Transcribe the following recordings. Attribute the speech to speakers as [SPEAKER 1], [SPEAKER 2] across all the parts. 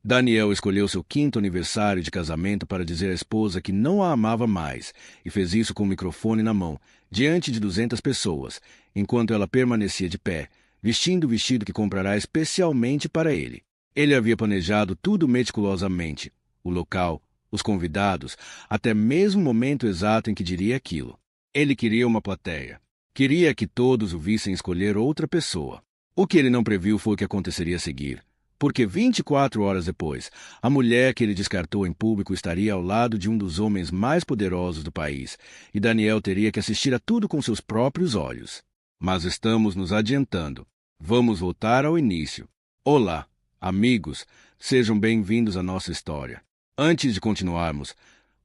[SPEAKER 1] Daniel escolheu seu 5º aniversário de casamento para dizer à esposa que não a amava mais, e fez isso com o microfone na mão, diante de 200 pessoas, enquanto ela permanecia de pé, vestindo o vestido que comprará especialmente para ele. Ele havia planejado tudo meticulosamente: o local, os convidados, até mesmo o momento exato em que diria aquilo. Ele queria uma plateia. Queria que todos o vissem escolher outra pessoa. O que ele não previu foi o que aconteceria a seguir, porque 24 horas depois, a mulher que ele descartou em público estaria ao lado de um dos homens mais poderosos do país, e Daniel teria que assistir a tudo com seus próprios olhos. Mas estamos nos adiantando. Vamos voltar ao início. Olá, amigos, sejam bem-vindos à nossa história. Antes de continuarmos,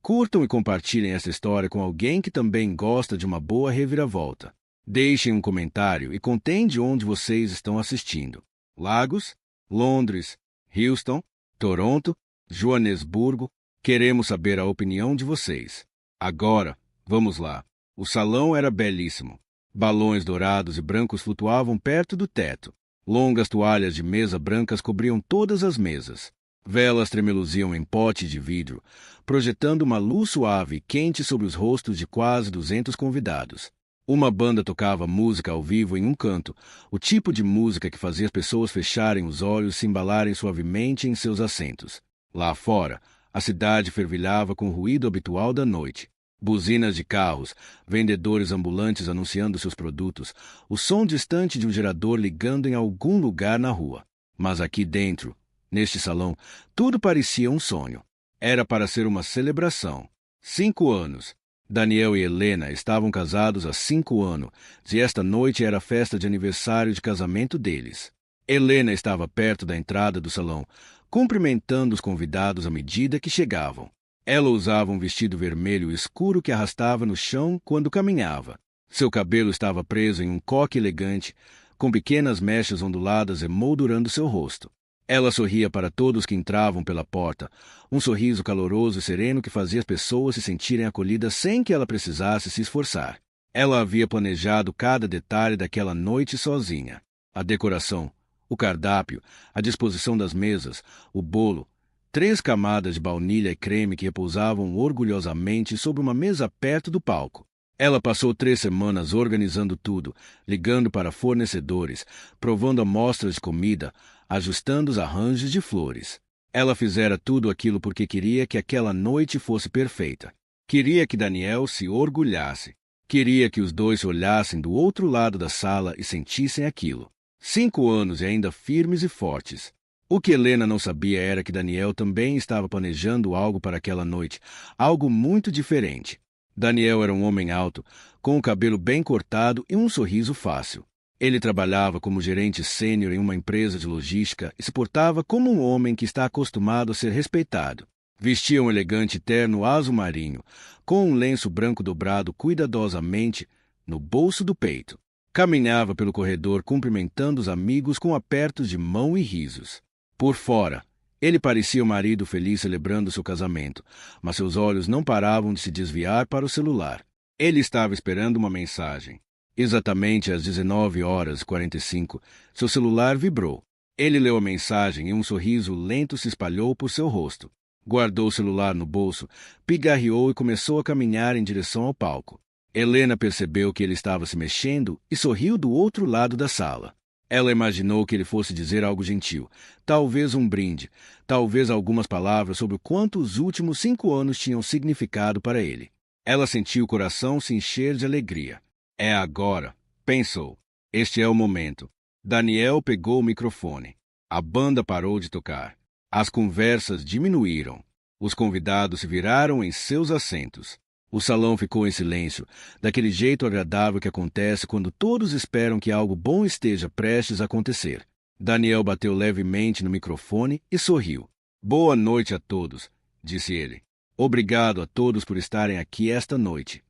[SPEAKER 1] curtam e compartilhem essa história com alguém que também gosta de uma boa reviravolta. Deixem um comentário e contem de onde vocês estão assistindo. Lagos, Londres, Houston, Toronto, Joanesburgo. Queremos saber a opinião de vocês. Agora, vamos lá. O salão era belíssimo. Balões dourados e brancos flutuavam perto do teto. Longas toalhas de mesa brancas cobriam todas as mesas. Velas tremeluziam em pote de vidro, projetando uma luz suave e quente sobre os rostos de quase 200 convidados. Uma banda tocava música ao vivo em um canto, o tipo de música que fazia as pessoas fecharem os olhos e se embalarem suavemente em seus assentos. Lá fora, a cidade fervilhava com o ruído habitual da noite. Buzinas de carros, vendedores ambulantes anunciando seus produtos, o som distante de um gerador ligando em algum lugar na rua. Mas aqui dentro, neste salão, tudo parecia um sonho. Era para ser uma celebração. 5 anos. Daniel e Helena estavam casados há 5 anos, e esta noite era a festa de aniversário de casamento deles. Helena estava perto da entrada do salão, cumprimentando os convidados à medida que chegavam. Ela usava um vestido vermelho escuro que arrastava no chão quando caminhava. Seu cabelo estava preso em um coque elegante, com pequenas mechas onduladas emoldurando seu rosto. Ela sorria para todos que entravam pela porta, um sorriso caloroso e sereno que fazia as pessoas se sentirem acolhidas sem que ela precisasse se esforçar. Ela havia planejado cada detalhe daquela noite sozinha. A decoração, o cardápio, a disposição das mesas, o bolo, 3 camadas de baunilha e creme que repousavam orgulhosamente sobre uma mesa perto do palco. Ela passou 3 semanas organizando tudo, ligando para fornecedores, provando amostras de comida, ajustando os arranjos de flores. Ela fizera tudo aquilo porque queria que aquela noite fosse perfeita. Queria que Daniel se orgulhasse. Queria que os dois se olhassem do outro lado da sala e sentissem aquilo. 5 anos e ainda firmes e fortes. O que Helena não sabia era que Daniel também estava planejando algo para aquela noite, algo muito diferente. Daniel era um homem alto, com o cabelo bem cortado e um sorriso fácil. Ele trabalhava como gerente sênior em uma empresa de logística e se portava como um homem que está acostumado a ser respeitado. Vestia um elegante terno azul marinho, com um lenço branco dobrado cuidadosamente no bolso do peito. Caminhava pelo corredor cumprimentando os amigos com apertos de mão e risos. Por fora, ele parecia um marido feliz celebrando seu casamento, mas seus olhos não paravam de se desviar para o celular. Ele estava esperando uma mensagem. Exatamente às 19h45, seu celular vibrou. Ele leu a mensagem e um sorriso lento se espalhou por seu rosto. Guardou o celular no bolso, pigarreou e começou a caminhar em direção ao palco. Helena percebeu que ele estava se mexendo e sorriu do outro lado da sala. Ela imaginou que ele fosse dizer algo gentil, talvez um brinde, talvez algumas palavras sobre o quanto os últimos 5 anos tinham significado para ele. Ela sentiu o coração se encher de alegria. É agora, pensou. Este é o momento. Daniel pegou o microfone. A banda parou de tocar. As conversas diminuíram. Os convidados se viraram em seus assentos. O salão ficou em silêncio, daquele jeito agradável que acontece quando todos esperam que algo bom esteja prestes a acontecer. Daniel bateu levemente no microfone e sorriu. Boa noite a todos, disse ele. Obrigado a todos por estarem aqui esta noite.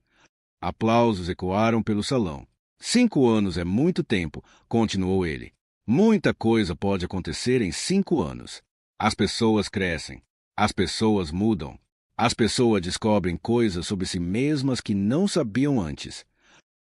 [SPEAKER 1] Aplausos ecoaram pelo salão. 5 anos é muito tempo, continuou ele. Muita coisa pode acontecer em 5 anos. As pessoas crescem. As pessoas mudam. As pessoas descobrem coisas sobre si mesmas que não sabiam antes.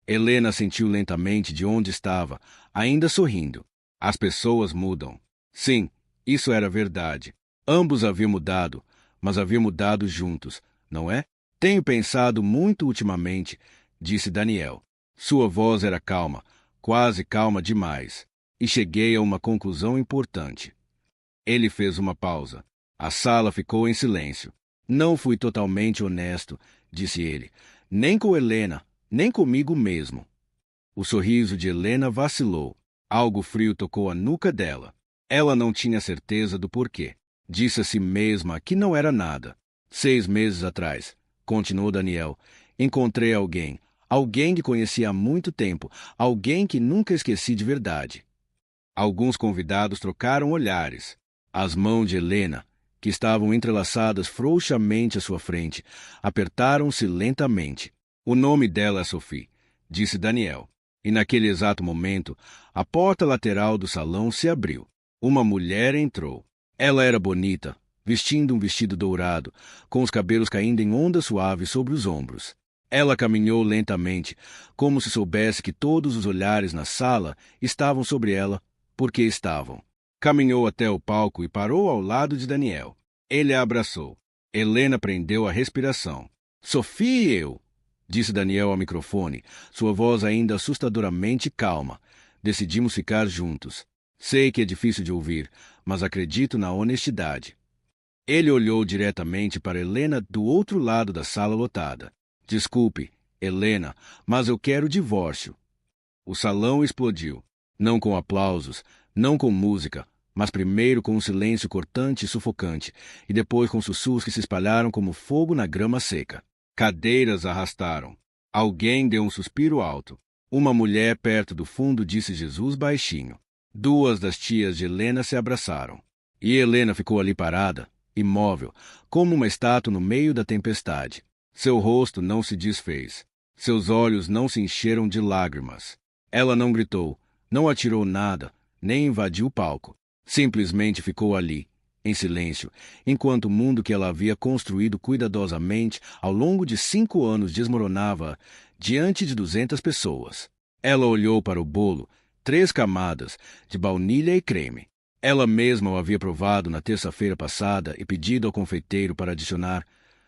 [SPEAKER 1] Helena sentiu lentamente de onde estava, ainda sorrindo. As pessoas mudam. Sim, isso era verdade. Ambos haviam mudado, mas haviam mudado juntos, não é? Tenho pensado muito ultimamente, disse Daniel. Sua voz era calma, quase calma demais, e cheguei a uma conclusão importante. Ele fez uma pausa. A sala ficou em silêncio. Não fui totalmente honesto, disse ele, nem com Helena, nem comigo mesmo. O sorriso de Helena vacilou. Algo frio tocou a nuca dela. Ela não tinha certeza do porquê. Disse a si mesma que não era nada. 6 meses atrás, continuou Daniel, encontrei alguém que conhecia há muito tempo, alguém que nunca esqueci de verdade. Alguns convidados trocaram olhares. As mãos de Helena, que estavam entrelaçadas frouxamente à sua frente, apertaram-se lentamente. O nome dela é Sophie, disse Daniel. E naquele exato momento, a porta lateral do salão se abriu. Uma mulher entrou. Ela era bonita, vestindo um vestido dourado, com os cabelos caindo em ondas suaves sobre os ombros. Ela caminhou lentamente, como se soubesse que todos os olhares na sala estavam sobre ela, porque estavam. Caminhou até o palco e parou ao lado de Daniel. Ele a abraçou. Helena prendeu a respiração. Sophie e eu, disse Daniel ao microfone, sua voz ainda assustadoramente calma. Decidimos ficar juntos. Sei que é difícil de ouvir, mas acredito na honestidade. Ele olhou diretamente para Helena do outro lado da sala lotada. Desculpe, Helena, mas eu quero divórcio. O salão explodiu. Não com aplausos, não com música, mas primeiro com um silêncio cortante e sufocante, e depois com sussurros que se espalharam como fogo na grama seca. Cadeiras arrastaram. Alguém deu um suspiro alto. Uma mulher perto do fundo disse Jesus baixinho. 2 das tias de Helena se abraçaram. E Helena ficou ali parada, imóvel, como uma estátua no meio da tempestade. Seu rosto não se desfez. Seus olhos não se encheram de lágrimas. Ela não gritou, não atirou nada, nem invadiu o palco. Simplesmente ficou ali, em silêncio, enquanto o mundo que ela havia construído cuidadosamente ao longo de 5 anos desmoronava diante de 200 pessoas. Ela olhou para o bolo, 3 camadas, de baunilha e creme. Ela mesma o havia provado na terça-feira passada e pedido ao confeiteiro para adicionar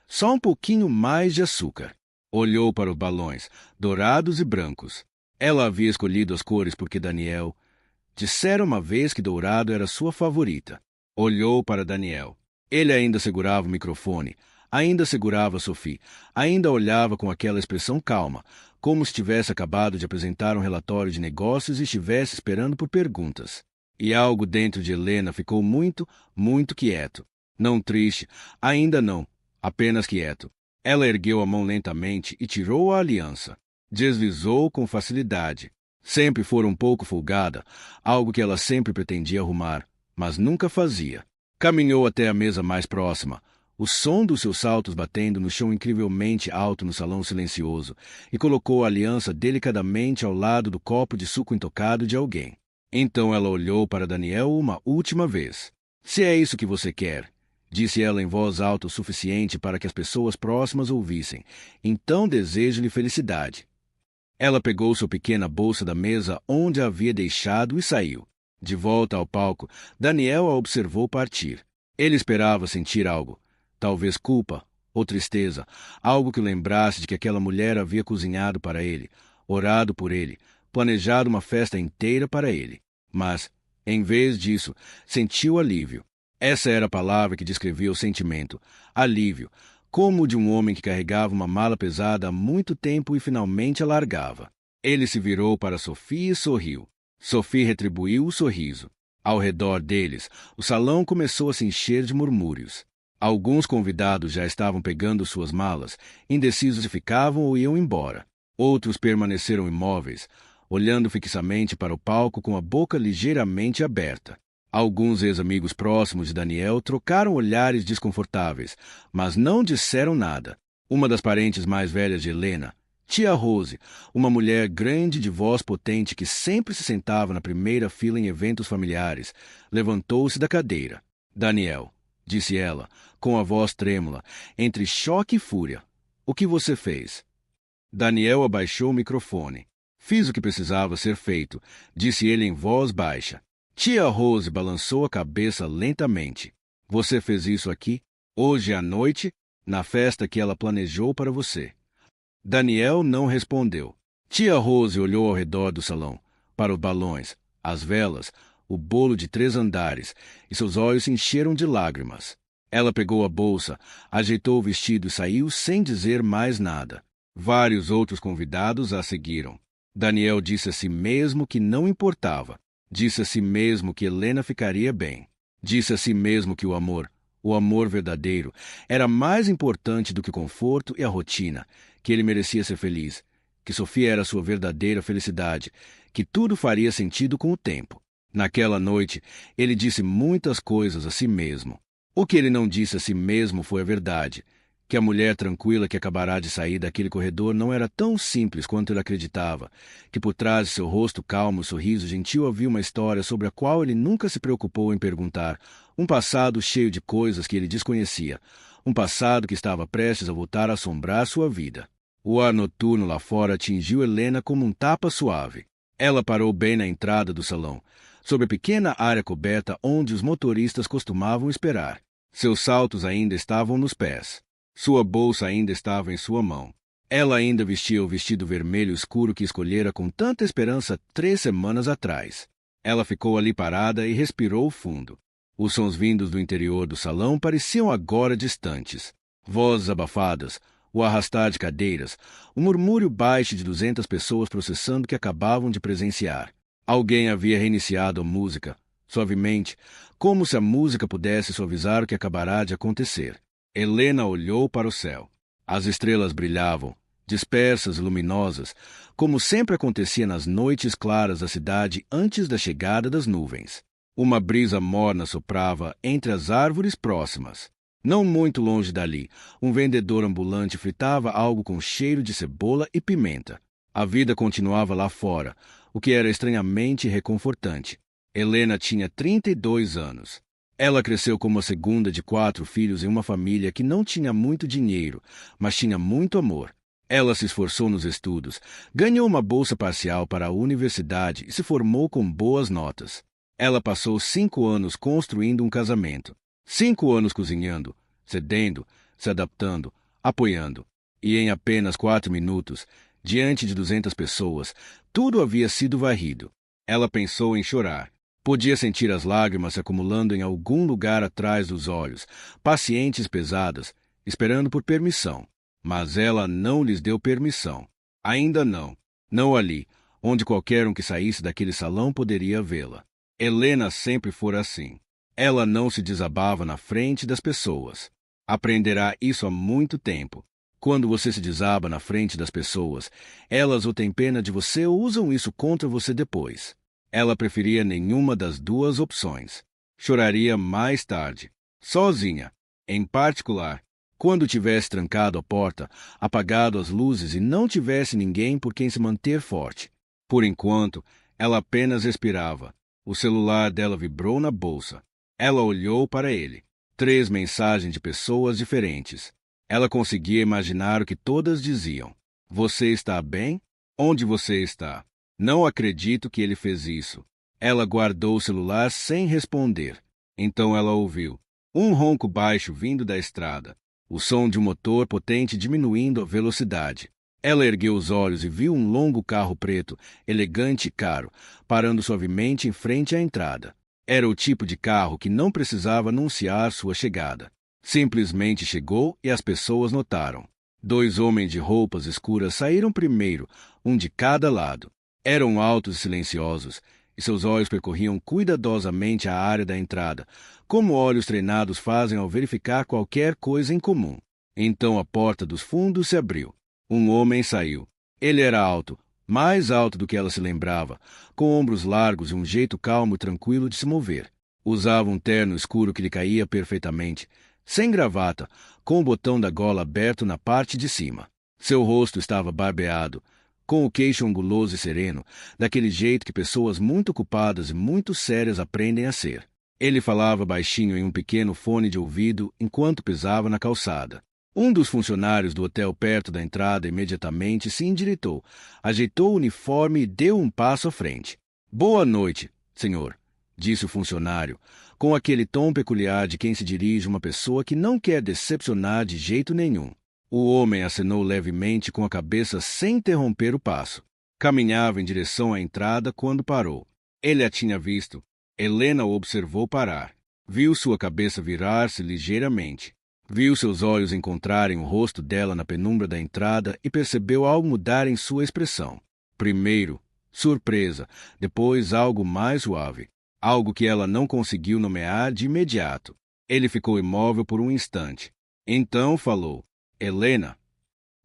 [SPEAKER 1] só um pouquinho mais de açúcar. Olhou para os balões, dourados e brancos. Ela havia escolhido as cores porque Daniel dissera uma vez que dourado era sua favorita. Olhou para Daniel. Ele ainda segurava o microfone, ainda segurava Sophie, ainda olhava com aquela expressão calma, como se tivesse acabado de apresentar um relatório de negócios e estivesse esperando por perguntas. E algo dentro de Helena ficou muito, muito quieto. Não triste, ainda não, apenas quieto. Ela ergueu a mão lentamente e tirou a aliança. Deslizou com facilidade. Sempre fora um pouco folgada, algo que ela sempre pretendia arrumar, mas nunca fazia. Caminhou até a mesa mais próxima, o som dos seus saltos batendo no chão incrivelmente alto no salão silencioso, e colocou a aliança delicadamente ao lado do copo de suco intocado de alguém. Então ela olhou para Daniel uma última vez. Se é isso que você quer, disse ela em voz alta o suficiente para que as pessoas próximas ouvissem, então desejo-lhe felicidade. Ela pegou sua pequena bolsa da mesa onde a havia deixado e saiu. De volta ao palco, Daniel a observou partir. Ele esperava sentir algo, talvez culpa ou tristeza, algo que o lembrasse de que aquela mulher havia cozinhado para ele, orado por ele, planejado uma festa inteira para ele. Mas, em vez disso, sentiu alívio. Essa era a palavra que descrevia o sentimento, alívio, como o de um homem que carregava uma mala pesada há muito tempo e finalmente a largava. Ele se virou para Sophie e sorriu. Sophie retribuiu o sorriso. Ao redor deles, o salão começou a se encher de murmúrios. Alguns convidados já estavam pegando suas malas, indecisos se ficavam ou iam embora. Outros permaneceram imóveis, olhando fixamente para o palco com a boca ligeiramente aberta. Alguns ex-amigos próximos de Daniel trocaram olhares desconfortáveis, mas não disseram nada. Uma das parentes mais velhas de Helena, Tia Rose, uma mulher grande de voz potente que sempre se sentava na primeira fila em eventos familiares, levantou-se da cadeira. Daniel, disse ela, com a voz trêmula, entre choque e fúria. O que você fez? Daniel abaixou o microfone. Fiz o que precisava ser feito, disse ele em voz baixa. Tia Rose balançou a cabeça lentamente. Você fez isso aqui, hoje à noite, na festa que ela planejou para você. Daniel não respondeu. Tia Rose olhou ao redor do salão, para os balões, as velas, o bolo de 3 andares, e seus olhos se encheram de lágrimas. Ela pegou a bolsa, ajeitou o vestido e saiu sem dizer mais nada. Vários outros convidados a seguiram. Daniel disse a si mesmo que não importava. Disse a si mesmo que Helena ficaria bem. Disse a si mesmo que o amor verdadeiro, era mais importante do que o conforto e a rotina, que ele merecia ser feliz, que Sofia era sua verdadeira felicidade, que tudo faria sentido com o tempo. Naquela noite, ele disse muitas coisas a si mesmo. O que ele não disse a si mesmo foi a verdade, que a mulher tranquila que acabará de sair daquele corredor não era tão simples quanto ele acreditava, que por trás de seu rosto calmo e sorriso gentil havia uma história sobre a qual ele nunca se preocupou em perguntar, um passado cheio de coisas que ele desconhecia, um passado que estava prestes a voltar a assombrar sua vida. O ar noturno lá fora atingiu Helena como um tapa suave. Ela parou bem na entrada do salão, sob a pequena área coberta onde os motoristas costumavam esperar. Seus saltos ainda estavam nos pés. Sua bolsa ainda estava em sua mão. Ela ainda vestia o vestido vermelho escuro que escolhera com tanta esperança 3 semanas atrás. Ela ficou ali parada e respirou fundo. Os sons vindos do interior do salão pareciam agora distantes. Vozes abafadas, o arrastar de cadeiras, o murmúrio baixo de 200 pessoas processando o que acabavam de presenciar. Alguém havia reiniciado a música, suavemente, como se a música pudesse suavizar o que acabará de acontecer. Helena olhou para o céu. As estrelas brilhavam, dispersas e luminosas, como sempre acontecia nas noites claras da cidade antes da chegada das nuvens. Uma brisa morna soprava entre as árvores próximas. Não muito longe dali, um vendedor ambulante fritava algo com cheiro de cebola e pimenta. A vida continuava lá fora, o que era estranhamente reconfortante. Helena tinha 32 anos. Ela cresceu como a segunda de 4 filhos em uma família que não tinha muito dinheiro, mas tinha muito amor. Ela se esforçou nos estudos, ganhou uma bolsa parcial para a universidade e se formou com boas notas. Ela passou 5 anos construindo um casamento, 5 anos cozinhando, cedendo, se adaptando, apoiando. E em apenas 4 minutos, diante de 200 pessoas, tudo havia sido varrido. Ela pensou em chorar. Podia sentir as lágrimas se acumulando em algum lugar atrás dos olhos, pacientes e pesadas, esperando por permissão. Mas ela não lhes deu permissão. Ainda não. Não ali, onde qualquer um que saísse daquele salão poderia vê-la. Helena sempre fora assim. Ela não se desabava na frente das pessoas. Aprenderá isso há muito tempo. Quando você se desaba na frente das pessoas, elas ou têm pena de você ou usam isso contra você depois. Ela preferia nenhuma das duas opções. Choraria mais tarde, sozinha, em particular, quando tivesse trancado a porta, apagado as luzes e não tivesse ninguém por quem se manter forte. Por enquanto, ela apenas respirava. O celular dela vibrou na bolsa. Ela olhou para ele. 3 mensagens de pessoas diferentes. Ela conseguia imaginar o que todas diziam. Você está bem? Onde você está? Não acredito que ele fez isso. Ela guardou o celular sem responder. Então ela ouviu um ronco baixo vindo da estrada. O som de um motor potente diminuindo a velocidade. Ela ergueu os olhos e viu um longo carro preto, elegante e caro, parando suavemente em frente à entrada. Era o tipo de carro que não precisava anunciar sua chegada. Simplesmente chegou e as pessoas notaram. 2 homens de roupas escuras saíram primeiro, um de cada lado. Eram altos e silenciosos, e seus olhos percorriam cuidadosamente a área da entrada, como olhos treinados fazem ao verificar qualquer coisa em comum. Então a porta dos fundos se abriu. Um homem saiu. Ele era alto, mais alto do que ela se lembrava, com ombros largos e um jeito calmo e tranquilo de se mover. Usava um terno escuro que lhe caía perfeitamente, sem gravata, com o botão da gola aberto na parte de cima. Seu rosto estava barbeado, com o queixo anguloso e sereno, daquele jeito que pessoas muito ocupadas e muito sérias aprendem a ser. Ele falava baixinho em um pequeno fone de ouvido enquanto pisava na calçada. Um dos funcionários do hotel perto da entrada imediatamente se endireitou, ajeitou o uniforme e deu um passo à frente. Boa noite, senhor, disse o funcionário, com aquele tom peculiar de quem se dirige a uma pessoa que não quer decepcionar de jeito nenhum. O homem acenou levemente com a cabeça sem interromper o passo. Caminhava em direção à entrada quando parou. Ele a tinha visto. Helena o observou parar. Viu sua cabeça virar-se ligeiramente. Viu seus olhos encontrarem o rosto dela na penumbra da entrada e percebeu algo mudar em sua expressão. Primeiro, surpresa, depois algo mais suave. Algo que ela não conseguiu nomear de imediato. Ele ficou imóvel por um instante. Então falou: Helena.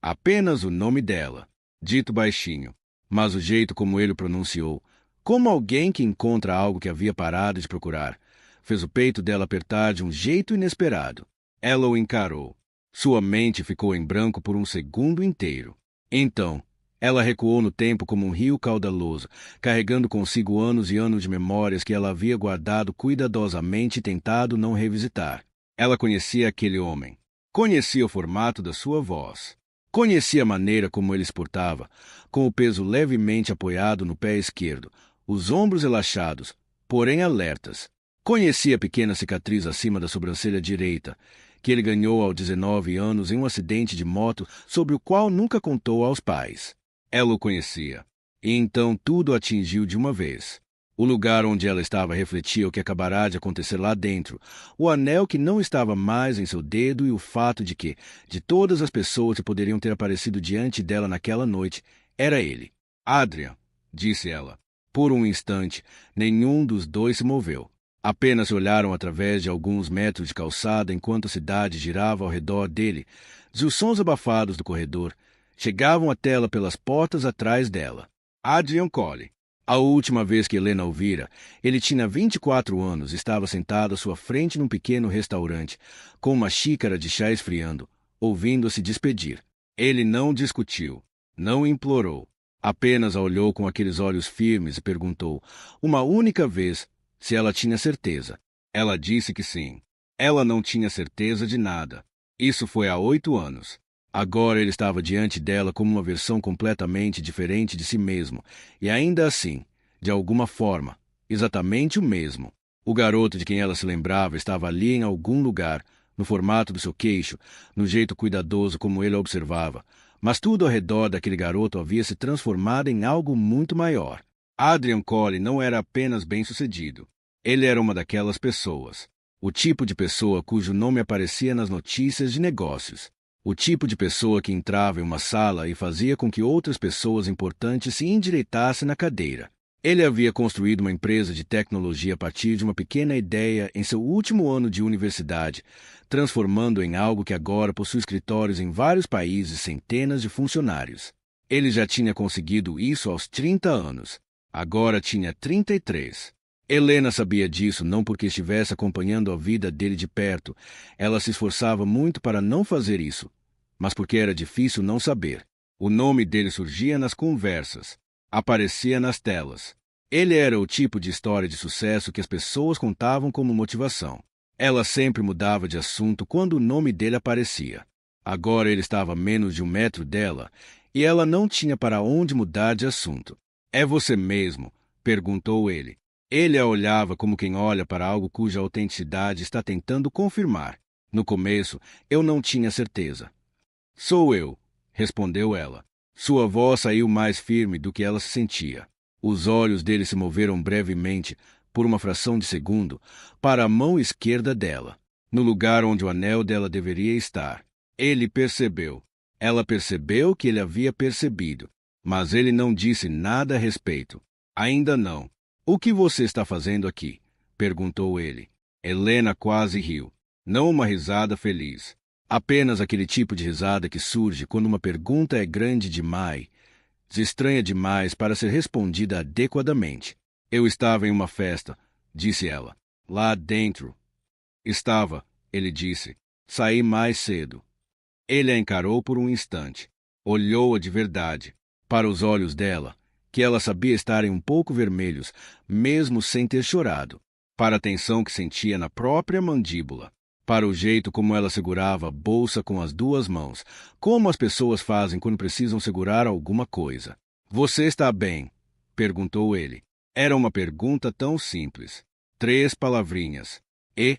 [SPEAKER 1] Apenas o nome dela, dito baixinho, mas o jeito como ele o pronunciou, como alguém que encontra algo que havia parado de procurar, fez o peito dela apertar de um jeito inesperado. Ela o encarou. Sua mente ficou em branco por um segundo inteiro. Então, ela recuou no tempo como um rio caudaloso, carregando consigo anos e anos de memórias que ela havia guardado cuidadosamente e tentado não revisitar. Ela conhecia aquele homem. Conhecia o formato da sua voz. Conhecia a maneira como ele se portava, com o peso levemente apoiado no pé esquerdo, os ombros relaxados, porém alertas. Conhecia a pequena cicatriz acima da sobrancelha direita, que ele ganhou aos 19 anos em um acidente de moto sobre o qual nunca contou aos pais. Ela o conhecia. E então tudo a atingiu de uma vez. O lugar onde ela estava refletia o que acabará de acontecer lá dentro, o anel que não estava mais em seu dedo e o fato de que, de todas as pessoas que poderiam ter aparecido diante dela naquela noite, era ele. Adrian, disse ela. Por um instante, nenhum dos dois se moveu. Apenas se olharam através de alguns metros de calçada enquanto a cidade girava ao redor dele, e os sons abafados do corredor chegavam até ela pelas portas atrás dela. Adrian Cole. A última vez que Helena o vira, ele tinha 24 anos e estava sentado à sua frente num pequeno restaurante, com uma xícara de chá esfriando, ouvindo-se despedir. Ele não discutiu, não implorou, apenas a olhou com aqueles olhos firmes e perguntou, uma única vez, se ela tinha certeza. Ela disse que sim. Ela não tinha certeza de nada. Isso foi há 8 anos. Agora ele estava diante dela como uma versão completamente diferente de si mesmo, e ainda assim, de alguma forma, exatamente o mesmo. O garoto de quem ela se lembrava estava ali em algum lugar, no formato do seu queixo, no jeito cuidadoso como ele a observava, mas tudo ao redor daquele garoto havia se transformado em algo muito maior. Adrian Cole não era apenas bem-sucedido. Ele era uma daquelas pessoas. O tipo de pessoa cujo nome aparecia nas notícias de negócios. O tipo de pessoa que entrava em uma sala e fazia com que outras pessoas importantes se endireitassem na cadeira. Ele havia construído uma empresa de tecnologia a partir de uma pequena ideia em seu último ano de universidade, transformando em algo que agora possui escritórios em vários países e centenas de funcionários. Ele já tinha conseguido isso aos 30 anos. Agora tinha 33. Helena sabia disso não porque estivesse acompanhando a vida dele de perto. Ela se esforçava muito para não fazer isso, mas porque era difícil não saber. O nome dele surgia nas conversas, aparecia nas telas. Ele era o tipo de história de sucesso que as pessoas contavam como motivação. Ela sempre mudava de assunto quando o nome dele aparecia. Agora ele estava a menos de 1 metro dela, e ela não tinha para onde mudar de assunto. É você mesmo? Perguntou ele. Ele a olhava como quem olha para algo cuja autenticidade está tentando confirmar. No começo, eu não tinha certeza. Sou eu, respondeu ela. Sua voz saiu mais firme do que ela se sentia. Os olhos dele se moveram brevemente, por uma fração de segundo, para a mão esquerda dela, no lugar onde o anel dela deveria estar. Ele percebeu. Ela percebeu que ele havia percebido, mas ele não disse nada a respeito. Ainda não. O que você está fazendo aqui? Perguntou ele. Helena quase riu. Não uma risada feliz. Apenas aquele tipo de risada que surge quando uma pergunta é grande demais, estranha demais para ser respondida adequadamente. Eu estava em uma festa, disse ela. Lá dentro. Estava, ele disse. Saí mais cedo. Ele a encarou por um instante. Olhou-a de verdade. Para os olhos dela, que ela sabia estarem um pouco vermelhos, mesmo sem ter chorado. Para a tensão que sentia na própria mandíbula. Para o jeito como ela segurava a bolsa com as 2 mãos, como as pessoas fazem quando precisam segurar alguma coisa. Você está bem? Perguntou ele. Era uma pergunta tão simples. 3 palavrinhas. E,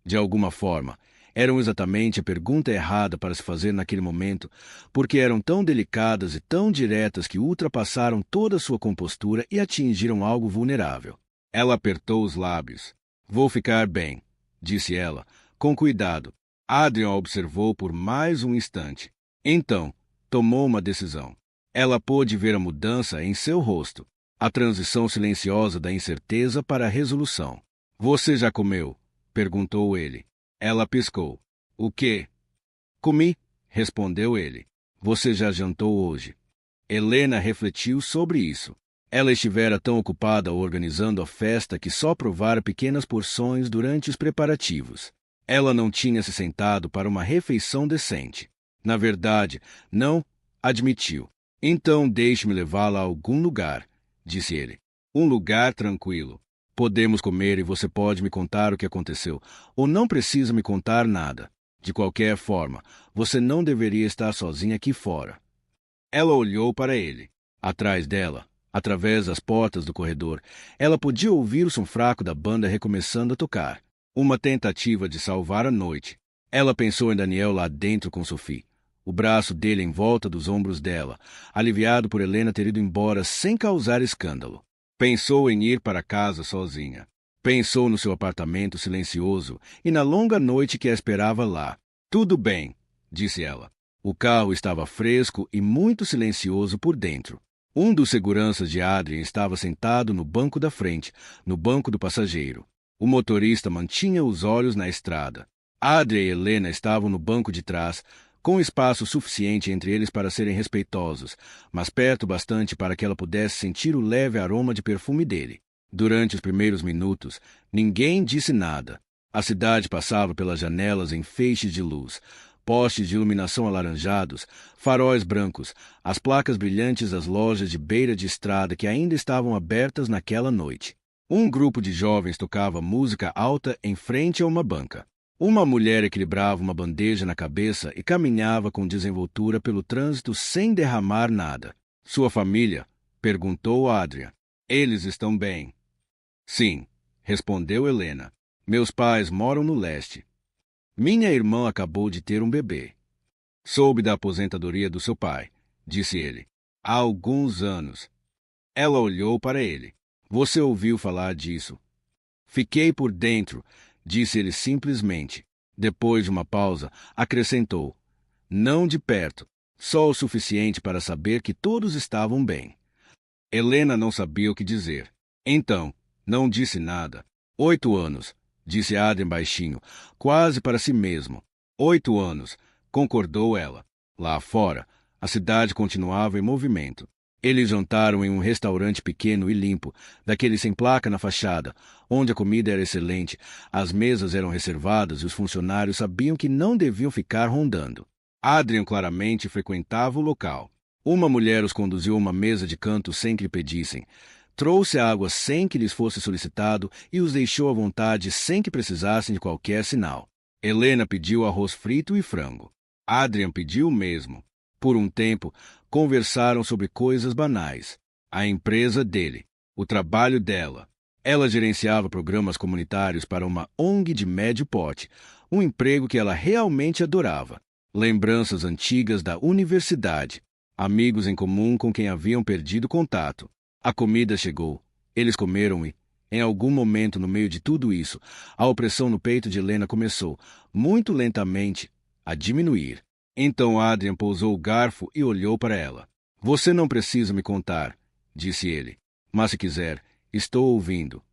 [SPEAKER 1] de alguma forma, eram exatamente a pergunta errada para se fazer naquele momento, porque eram tão delicadas e tão diretas que ultrapassaram toda sua compostura e atingiram algo vulnerável. Ela apertou os lábios. Vou ficar bem, disse ela, com cuidado. Adrian a observou por mais um instante. Então, tomou uma decisão. Ela pôde ver a mudança em seu rosto, a transição silenciosa da incerteza para a resolução. Você já comeu? Perguntou ele. Ela piscou. O quê? Comi, respondeu ele. Você já jantou hoje? Helena refletiu sobre isso. Ela estivera tão ocupada organizando a festa que só provara pequenas porções durante os preparativos. Ela não tinha se sentado para uma refeição decente. Na verdade, não, admitiu. Então deixe-me levá-la a algum lugar, disse ele. Um lugar tranquilo. Podemos comer e você pode me contar o que aconteceu, ou não precisa me contar nada. De qualquer forma, você não deveria estar sozinha aqui fora. Ela olhou para ele. Atrás dela, através das portas do corredor, ela podia ouvir o som fraco da banda recomeçando a tocar. Uma tentativa de salvar a noite. Ela pensou em Daniel lá dentro com Sophie, o braço dele em volta dos ombros dela, aliviado por Helena ter ido embora sem causar escândalo. Pensou em ir para casa sozinha. Pensou no seu apartamento silencioso e na longa noite que a esperava lá. Tudo bem, disse ela. O carro estava fresco e muito silencioso por dentro. Um dos seguranças de Adrian estava sentado no banco da frente, no banco do passageiro. O motorista mantinha os olhos na estrada. Adrian e Helena estavam no banco de trás, com espaço suficiente entre eles para serem respeitosos, mas perto bastante para que ela pudesse sentir o leve aroma de perfume dele. Durante os primeiros minutos, ninguém disse nada. A cidade passava pelas janelas em feixes de luz, postes de iluminação alaranjados, faróis brancos, as placas brilhantes das lojas de beira de estrada que ainda estavam abertas naquela noite. Um grupo de jovens tocava música alta em frente a uma banca. Uma mulher equilibrava uma bandeja na cabeça e caminhava com desenvoltura pelo trânsito sem derramar nada. Sua família? Perguntou Adrian. Eles estão bem. Sim, respondeu Helena. Meus pais moram no leste. Minha irmã acabou de ter um bebê. Soube da aposentadoria do seu pai, disse ele. Há alguns anos. Ela olhou para ele. Você ouviu falar disso? Fiquei por dentro, disse ele simplesmente. Depois de uma pausa, acrescentou. Não de perto, só o suficiente para saber que todos estavam bem. Helena não sabia o que dizer. Então, não disse nada. 8 anos, disse Adrian baixinho, quase para si mesmo. 8 anos, concordou ela. Lá fora, a cidade continuava em movimento. Eles jantaram em um restaurante pequeno e limpo, daquele sem placa na fachada, onde a comida era excelente, as mesas eram reservadas e os funcionários sabiam que não deviam ficar rondando. Adrian claramente frequentava o local. Uma mulher os conduziu a uma mesa de canto sem que lhe pedissem. Trouxe água sem que lhes fosse solicitado e os deixou à vontade sem que precisassem de qualquer sinal. Helena pediu arroz frito e frango. Adrian pediu o mesmo. Por um tempo, conversaram sobre coisas banais. A empresa dele, o trabalho dela. Ela gerenciava programas comunitários para uma ONG de médio porte, um emprego que ela realmente adorava. Lembranças antigas da universidade, amigos em comum com quem haviam perdido contato. A comida chegou. Eles comeram e, em algum momento no meio de tudo isso, a opressão no peito de Helena começou, muito lentamente, a diminuir. Então Adrian pousou o garfo e olhou para ela. Você não precisa me contar, disse ele. Mas se quiser, estou ouvindo.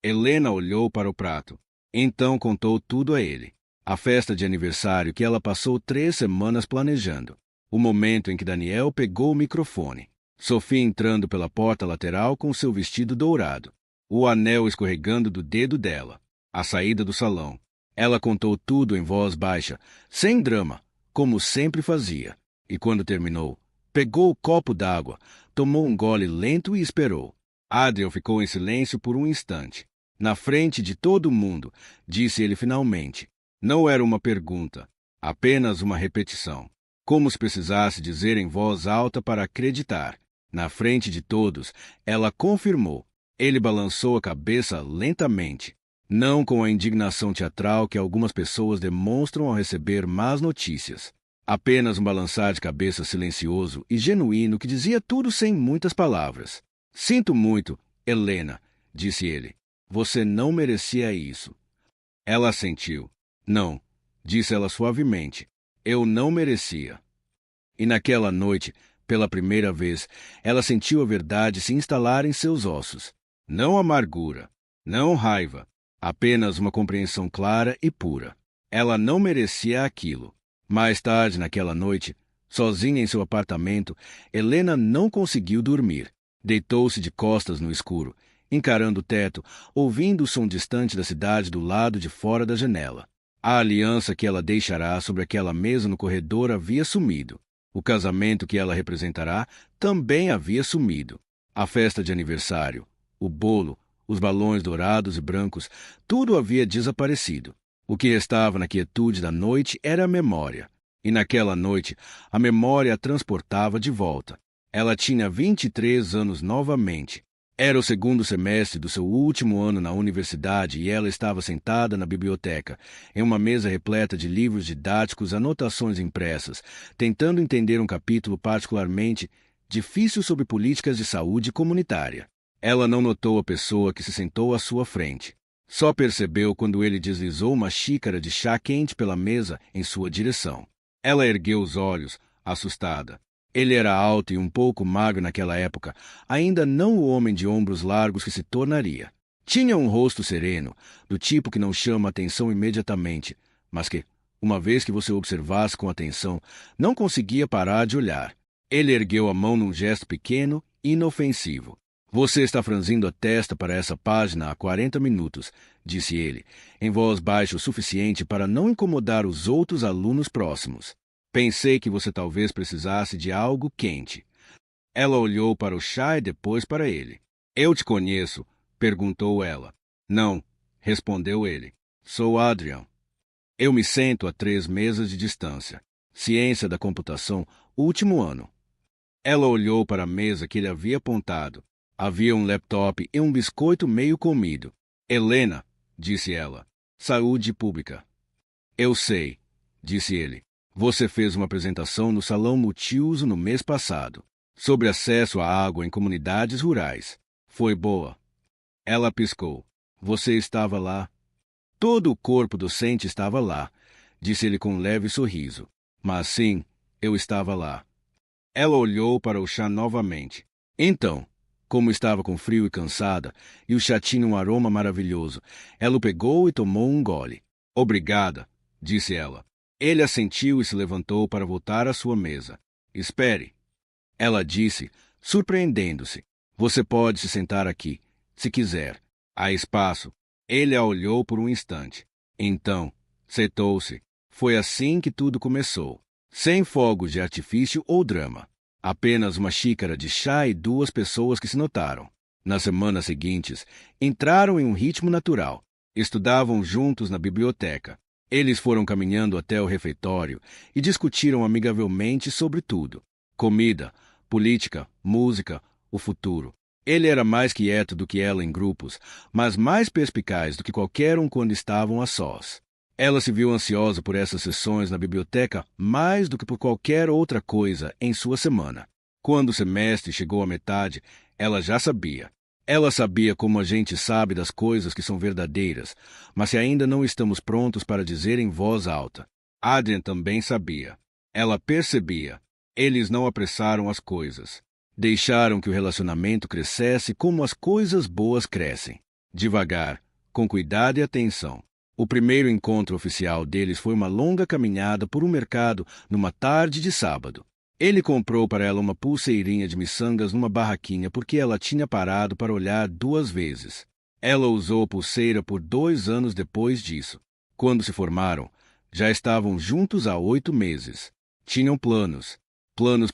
[SPEAKER 1] Helena olhou para o prato. Então contou tudo a ele. A festa de aniversário que ela passou 3 semanas planejando. O momento em que Daniel pegou o microfone. Sophie entrando pela porta lateral com seu vestido dourado. O anel escorregando do dedo dela. A saída do salão. Ela contou tudo em voz baixa, sem drama, como sempre fazia. E quando terminou, pegou o copo d'água, tomou um gole lento e esperou. Adrian ficou em silêncio por um instante. Na frente de todo mundo, disse ele finalmente. Não era uma pergunta, apenas uma repetição. Como se precisasse dizer em voz alta para acreditar. Na frente de todos, ela confirmou. Ele balançou a cabeça lentamente. Não com a indignação teatral que algumas pessoas demonstram ao receber más notícias. Apenas um balançar de cabeça silencioso e genuíno que dizia tudo sem muitas palavras. Sinto muito, Helena, disse ele. Você não merecia isso. Ela assentiu. Não, disse ela suavemente. Eu não merecia. E naquela noite, pela primeira vez, ela sentiu a verdade se instalar em seus ossos. Não amargura, não raiva, apenas uma compreensão clara e pura. Ela não merecia aquilo. Mais tarde, naquela noite, sozinha em seu apartamento, Helena não conseguiu dormir. Deitou-se de costas no escuro, encarando o teto, ouvindo o som distante da cidade do lado de fora da janela. A aliança que ela deixará sobre aquela mesa no corredor havia sumido. O casamento que ela representará também havia sumido. A festa de aniversário, o bolo, os balões dourados e brancos, tudo havia desaparecido. O que restava na quietude da noite era a memória. E naquela noite, a memória a transportava de volta. Ela tinha 23 anos novamente. Era o segundo semestre do seu último ano na universidade e ela estava sentada na biblioteca, em uma mesa repleta de livros didáticos, anotações impressas, tentando entender um capítulo particularmente difícil sobre políticas de saúde comunitária. Ela não notou a pessoa que se sentou à sua frente. Só percebeu quando ele deslizou uma xícara de chá quente pela mesa em sua direção. Ela ergueu os olhos, assustada. Ele era alto e um pouco magro naquela época, ainda não o homem de ombros largos que se tornaria. Tinha um rosto sereno, do tipo que não chama atenção imediatamente, mas que, uma vez que você observasse com atenção, não conseguia parar de olhar. Ele ergueu a mão num gesto pequeno e inofensivo. Você está franzindo a testa para essa página há 40 minutos, disse ele, em voz baixa o suficiente para não incomodar os outros alunos próximos. Pensei que você talvez precisasse de algo quente. Ela olhou para o chá e depois para ele. Eu te conheço? Perguntou ela. Não, respondeu ele. Sou Adrian. Eu me sento a 3 mesas de distância. Ciência da computação, último ano. Ela olhou para a mesa que ele havia apontado. Havia um laptop e um biscoito meio comido. Helena, disse ela. Saúde pública. Eu sei, disse ele. Você fez uma apresentação no Salão Multiuso no mês passado, sobre acesso à água em comunidades rurais. Foi boa. Ela piscou. Você estava lá? Todo o corpo docente estava lá, disse ele com um leve sorriso. Mas sim, eu estava lá. Ela olhou para o chá novamente. Então, como estava com frio e cansada, e o chá tinha um aroma maravilhoso, ela o pegou e tomou um gole. Obrigada, disse ela. Ele assentiu e se levantou para voltar à sua mesa. Espere. Ela disse, surpreendendo-se. Você pode se sentar aqui, se quiser. Há espaço. Ele a olhou por um instante. Então, sentou-se. Foi assim que tudo começou. Sem fogos de artifício ou drama. Apenas uma xícara de chá e 2 pessoas que se notaram. Nas semanas seguintes, entraram em um ritmo natural. Estudavam juntos na biblioteca. Eles foram caminhando até o refeitório e discutiram amigavelmente sobre tudo. Comida, política, música, o futuro. Ele era mais quieto do que ela em grupos, mas mais perspicaz do que qualquer um quando estavam a sós. Ela se viu ansiosa por essas sessões na biblioteca mais do que por qualquer outra coisa em sua semana. Quando o semestre chegou à metade, ela já sabia. Ela sabia como a gente sabe das coisas que são verdadeiras, mas se ainda não estamos prontos para dizer em voz alta. Adrian também sabia. Ela percebia. Eles não apressaram as coisas. Deixaram que o relacionamento crescesse como as coisas boas crescem. Devagar, com cuidado e atenção. O primeiro encontro oficial deles foi uma longa caminhada por um mercado numa tarde de sábado. Ele comprou para ela uma pulseirinha de miçangas numa barraquinha porque ela tinha parado para olhar 2 vezes. Ela usou a pulseira por 2 anos depois disso. Quando se formaram, já estavam juntos há 8 meses. Tinham planos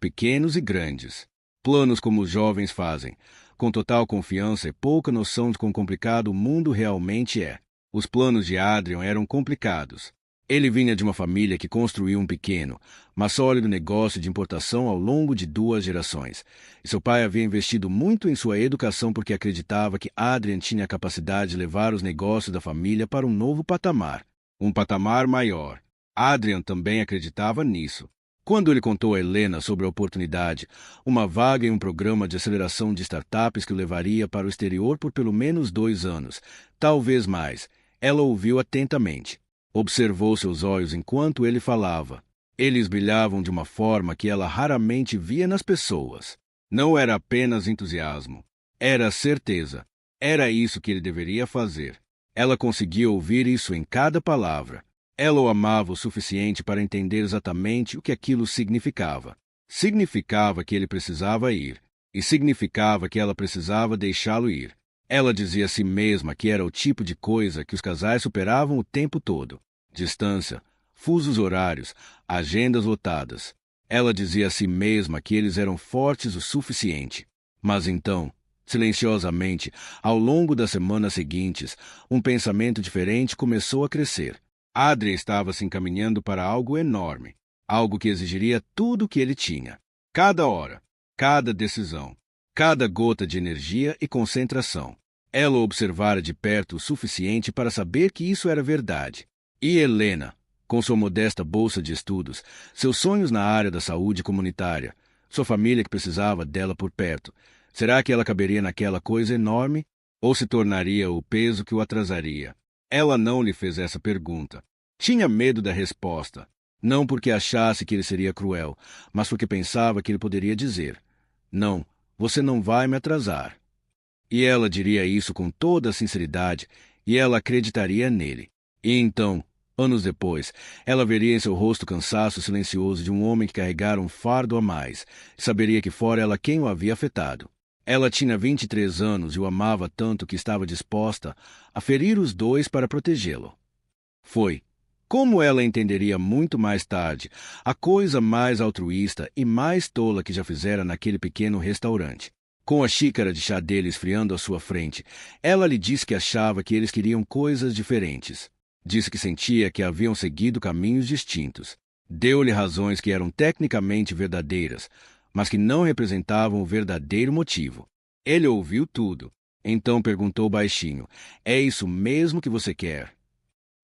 [SPEAKER 1] pequenos e grandes. Planos como os jovens fazem, com total confiança e pouca noção de quão complicado o mundo realmente é. Os planos de Adrian eram complicados. Ele vinha de uma família que construiu um pequeno, mas sólido negócio de importação ao longo de 2 gerações. E seu pai havia investido muito em sua educação porque acreditava que Adrian tinha a capacidade de levar os negócios da família para um novo patamar, um patamar maior. Adrian também acreditava nisso. Quando ele contou a Helena sobre a oportunidade, uma vaga em um programa de aceleração de startups que o levaria para o exterior por pelo menos 2 anos, talvez mais, ela ouviu atentamente. Observou seus olhos enquanto ele falava. Eles brilhavam de uma forma que ela raramente via nas pessoas. Não era apenas entusiasmo. Era certeza. Era isso que ele deveria fazer. Ela conseguia ouvir isso em cada palavra. Ela o amava o suficiente para entender exatamente o que aquilo significava. Significava que ele precisava ir. E significava que ela precisava deixá-lo ir. Ela dizia a si mesma que era o tipo de coisa que os casais superavam o tempo todo. Distância, fusos horários, agendas lotadas. Ela dizia a si mesma que eles eram fortes o suficiente. Mas então, silenciosamente, ao longo das semanas seguintes, um pensamento diferente começou a crescer. Adrian estava se encaminhando para algo enorme, algo que exigiria tudo o que ele tinha. Cada hora, cada decisão, cada gota de energia e concentração. Ela o observara de perto o suficiente para saber que isso era verdade. E Helena, com sua modesta bolsa de estudos, seus sonhos na área da saúde comunitária, sua família que precisava dela por perto, será que ela caberia naquela coisa enorme? Ou se tornaria o peso que o atrasaria? Ela não lhe fez essa pergunta. Tinha medo da resposta. Não porque achasse que ele seria cruel, mas porque pensava que ele poderia dizer: "Não, você não vai me atrasar." E ela diria isso com toda a sinceridade, e ela acreditaria nele. E então, anos depois, ela veria em seu rosto o cansaço silencioso de um homem que carregara um fardo a mais, e saberia que fora ela quem o havia afetado. Ela tinha 23 anos e o amava tanto que estava disposta a ferir os dois para protegê-lo. Foi, como ela entenderia muito mais tarde, a coisa mais altruísta e mais tola que já fizera naquele pequeno restaurante. Com a xícara de chá dele esfriando à sua frente, ela lhe disse que achava que eles queriam coisas diferentes. Disse que sentia que haviam seguido caminhos distintos. Deu-lhe razões que eram tecnicamente verdadeiras, mas que não representavam o verdadeiro motivo. Ele ouviu tudo. Então perguntou baixinho: "É isso mesmo que você quer?"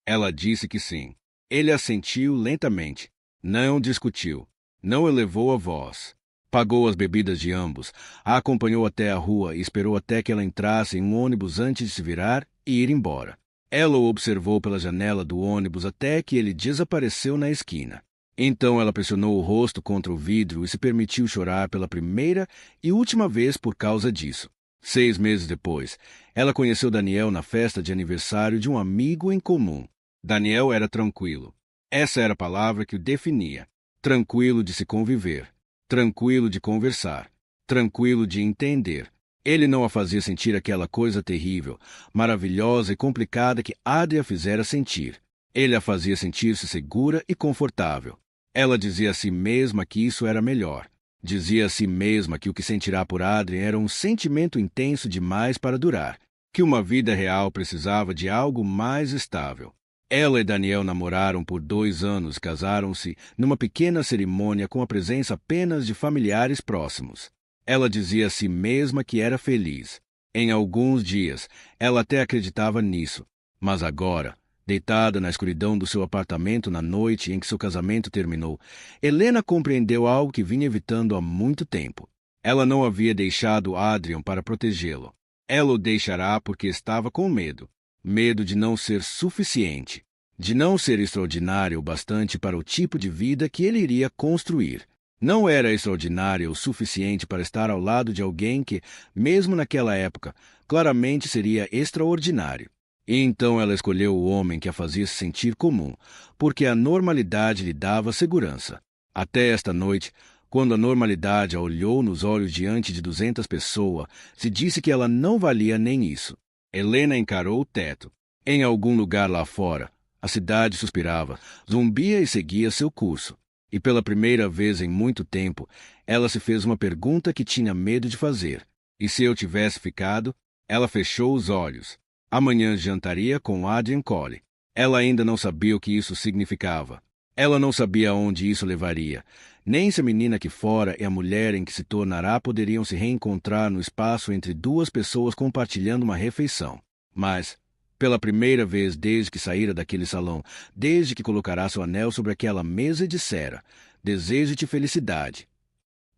[SPEAKER 1] Ela disse que sim. Ele assentiu lentamente. Não discutiu. Não elevou a voz. Pagou as bebidas de ambos, a acompanhou até a rua e esperou até que ela entrasse em um ônibus antes de se virar e ir embora. Ela o observou pela janela do ônibus até que ele desapareceu na esquina. Então ela pressionou o rosto contra o vidro e se permitiu chorar pela primeira e última vez por causa disso. 6 meses depois, ela conheceu Daniel na festa de aniversário de um amigo em comum. Daniel era tranquilo. Essa era a palavra que o definia. Tranquilo de se conviver. Tranquilo de conversar. Tranquilo de entender. Ele não a fazia sentir aquela coisa terrível, maravilhosa e complicada que Adria fizera sentir. Ele a fazia sentir-se segura e confortável. Ela dizia a si mesma que isso era melhor. Dizia a si mesma que o que sentirá por Adrian era um sentimento intenso demais para durar, que uma vida real precisava de algo mais estável. Ela e Daniel namoraram por 2 anos e casaram-se numa pequena cerimônia com a presença apenas de familiares próximos. Ela dizia a si mesma que era feliz. Em alguns dias, ela até acreditava nisso, mas agora, deitada na escuridão do seu apartamento na noite em que seu casamento terminou, Helena compreendeu algo que vinha evitando há muito tempo. Ela não havia deixado Adrian para protegê-lo. Ela o deixará porque estava com medo. Medo de não ser suficiente, de não ser extraordinário o bastante para o tipo de vida que ele iria construir. Não era extraordinária o suficiente para estar ao lado de alguém que, mesmo naquela época, claramente seria extraordinário. E então ela escolheu o homem que a fazia se sentir comum, porque a normalidade lhe dava segurança. Até esta noite, quando a normalidade a olhou nos olhos diante de 200 pessoas, se disse que ela não valia nem isso. Helena encarou o teto. Em algum lugar lá fora, a cidade suspirava, zumbia e seguia seu curso. E pela primeira vez em muito tempo, ela se fez uma pergunta que tinha medo de fazer. E se eu tivesse ficado? Ela fechou os olhos. Amanhã jantaria com Adrian Cole. Ela ainda não sabia o que isso significava. Ela não sabia aonde isso levaria, nem se a menina aqui fora e a mulher em que se tornará poderiam se reencontrar no espaço entre duas pessoas compartilhando uma refeição. Mas, pela primeira vez desde que saíra daquele salão, desde que colocará seu anel sobre aquela mesa e dissera: "Desejo-te felicidade."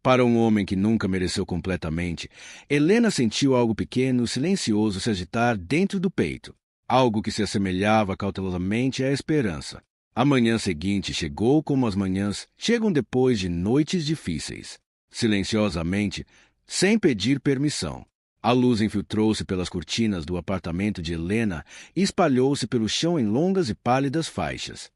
[SPEAKER 1] Para um homem que nunca mereceu completamente, Helena sentiu algo pequeno, silencioso se agitar dentro do peito. Algo que se assemelhava cautelosamente à esperança. A manhã seguinte chegou como as manhãs chegam depois de noites difíceis. Silenciosamente, sem pedir permissão. A luz infiltrou-se pelas cortinas do apartamento de Helena e espalhou-se pelo chão em longas e pálidas faixas.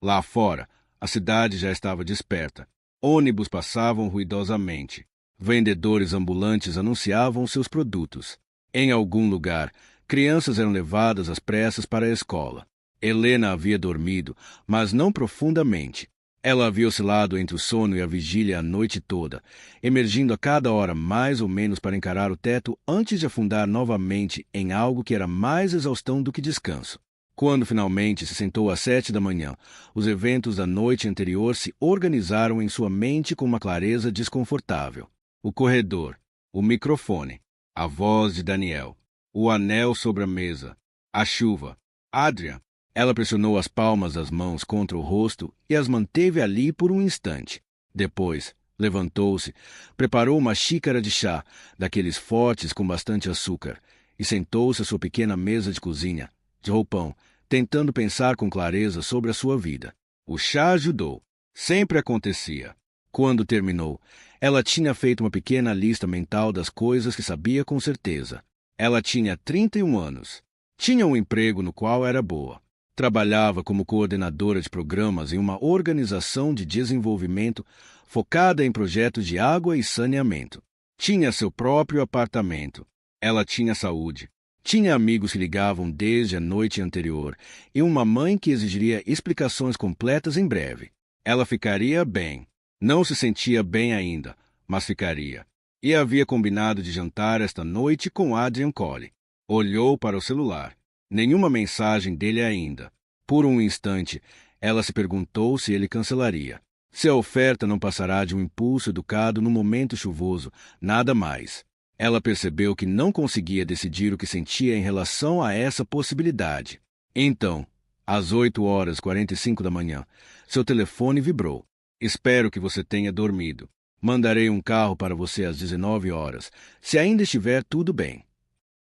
[SPEAKER 1] Lá fora, a cidade já estava desperta. Ônibus passavam ruidosamente. Vendedores ambulantes anunciavam seus produtos. Em algum lugar, crianças eram levadas às pressas para a escola. Helena havia dormido, mas não profundamente. Ela havia oscilado entre o sono e a vigília a noite toda, emergindo a cada hora mais ou menos para encarar o teto antes de afundar novamente em algo que era mais exaustão do que descanso. Quando finalmente se sentou às 7 da manhã, os eventos da noite anterior se organizaram em sua mente com uma clareza desconfortável. O corredor, o microfone, a voz de Daniel, o anel sobre a mesa, a chuva. Adrian. Ela pressionou as palmas das mãos contra o rosto e as manteve ali por um instante. Depois, levantou-se, preparou uma xícara de chá, daqueles fortes com bastante açúcar, e sentou-se à sua pequena mesa de cozinha, de roupão, tentando pensar com clareza sobre a sua vida. O chá ajudou. Sempre acontecia. Quando terminou, ela tinha feito uma pequena lista mental das coisas que sabia com certeza. Ela tinha 31 anos. Tinha um emprego no qual era boa. Trabalhava como coordenadora de programas em uma organização de desenvolvimento focada em projetos de água e saneamento. Tinha seu próprio apartamento. Ela tinha saúde. Tinha amigos que ligavam desde a noite anterior e uma mãe que exigiria explicações completas em breve. Ela ficaria bem. Não se sentia bem ainda, mas ficaria. E havia combinado de jantar esta noite com Adrian Coley. Olhou para o celular. Nenhuma mensagem dele ainda. Por um instante, ela se perguntou se ele cancelaria. Se a oferta não passará de um impulso educado no momento chuvoso, nada mais. Ela percebeu que não conseguia decidir o que sentia em relação a essa possibilidade. Então, às 8h45 da manhã, seu telefone vibrou. Espero que você tenha dormido. Mandarei um carro para você às 19 horas, se ainda estiver tudo bem.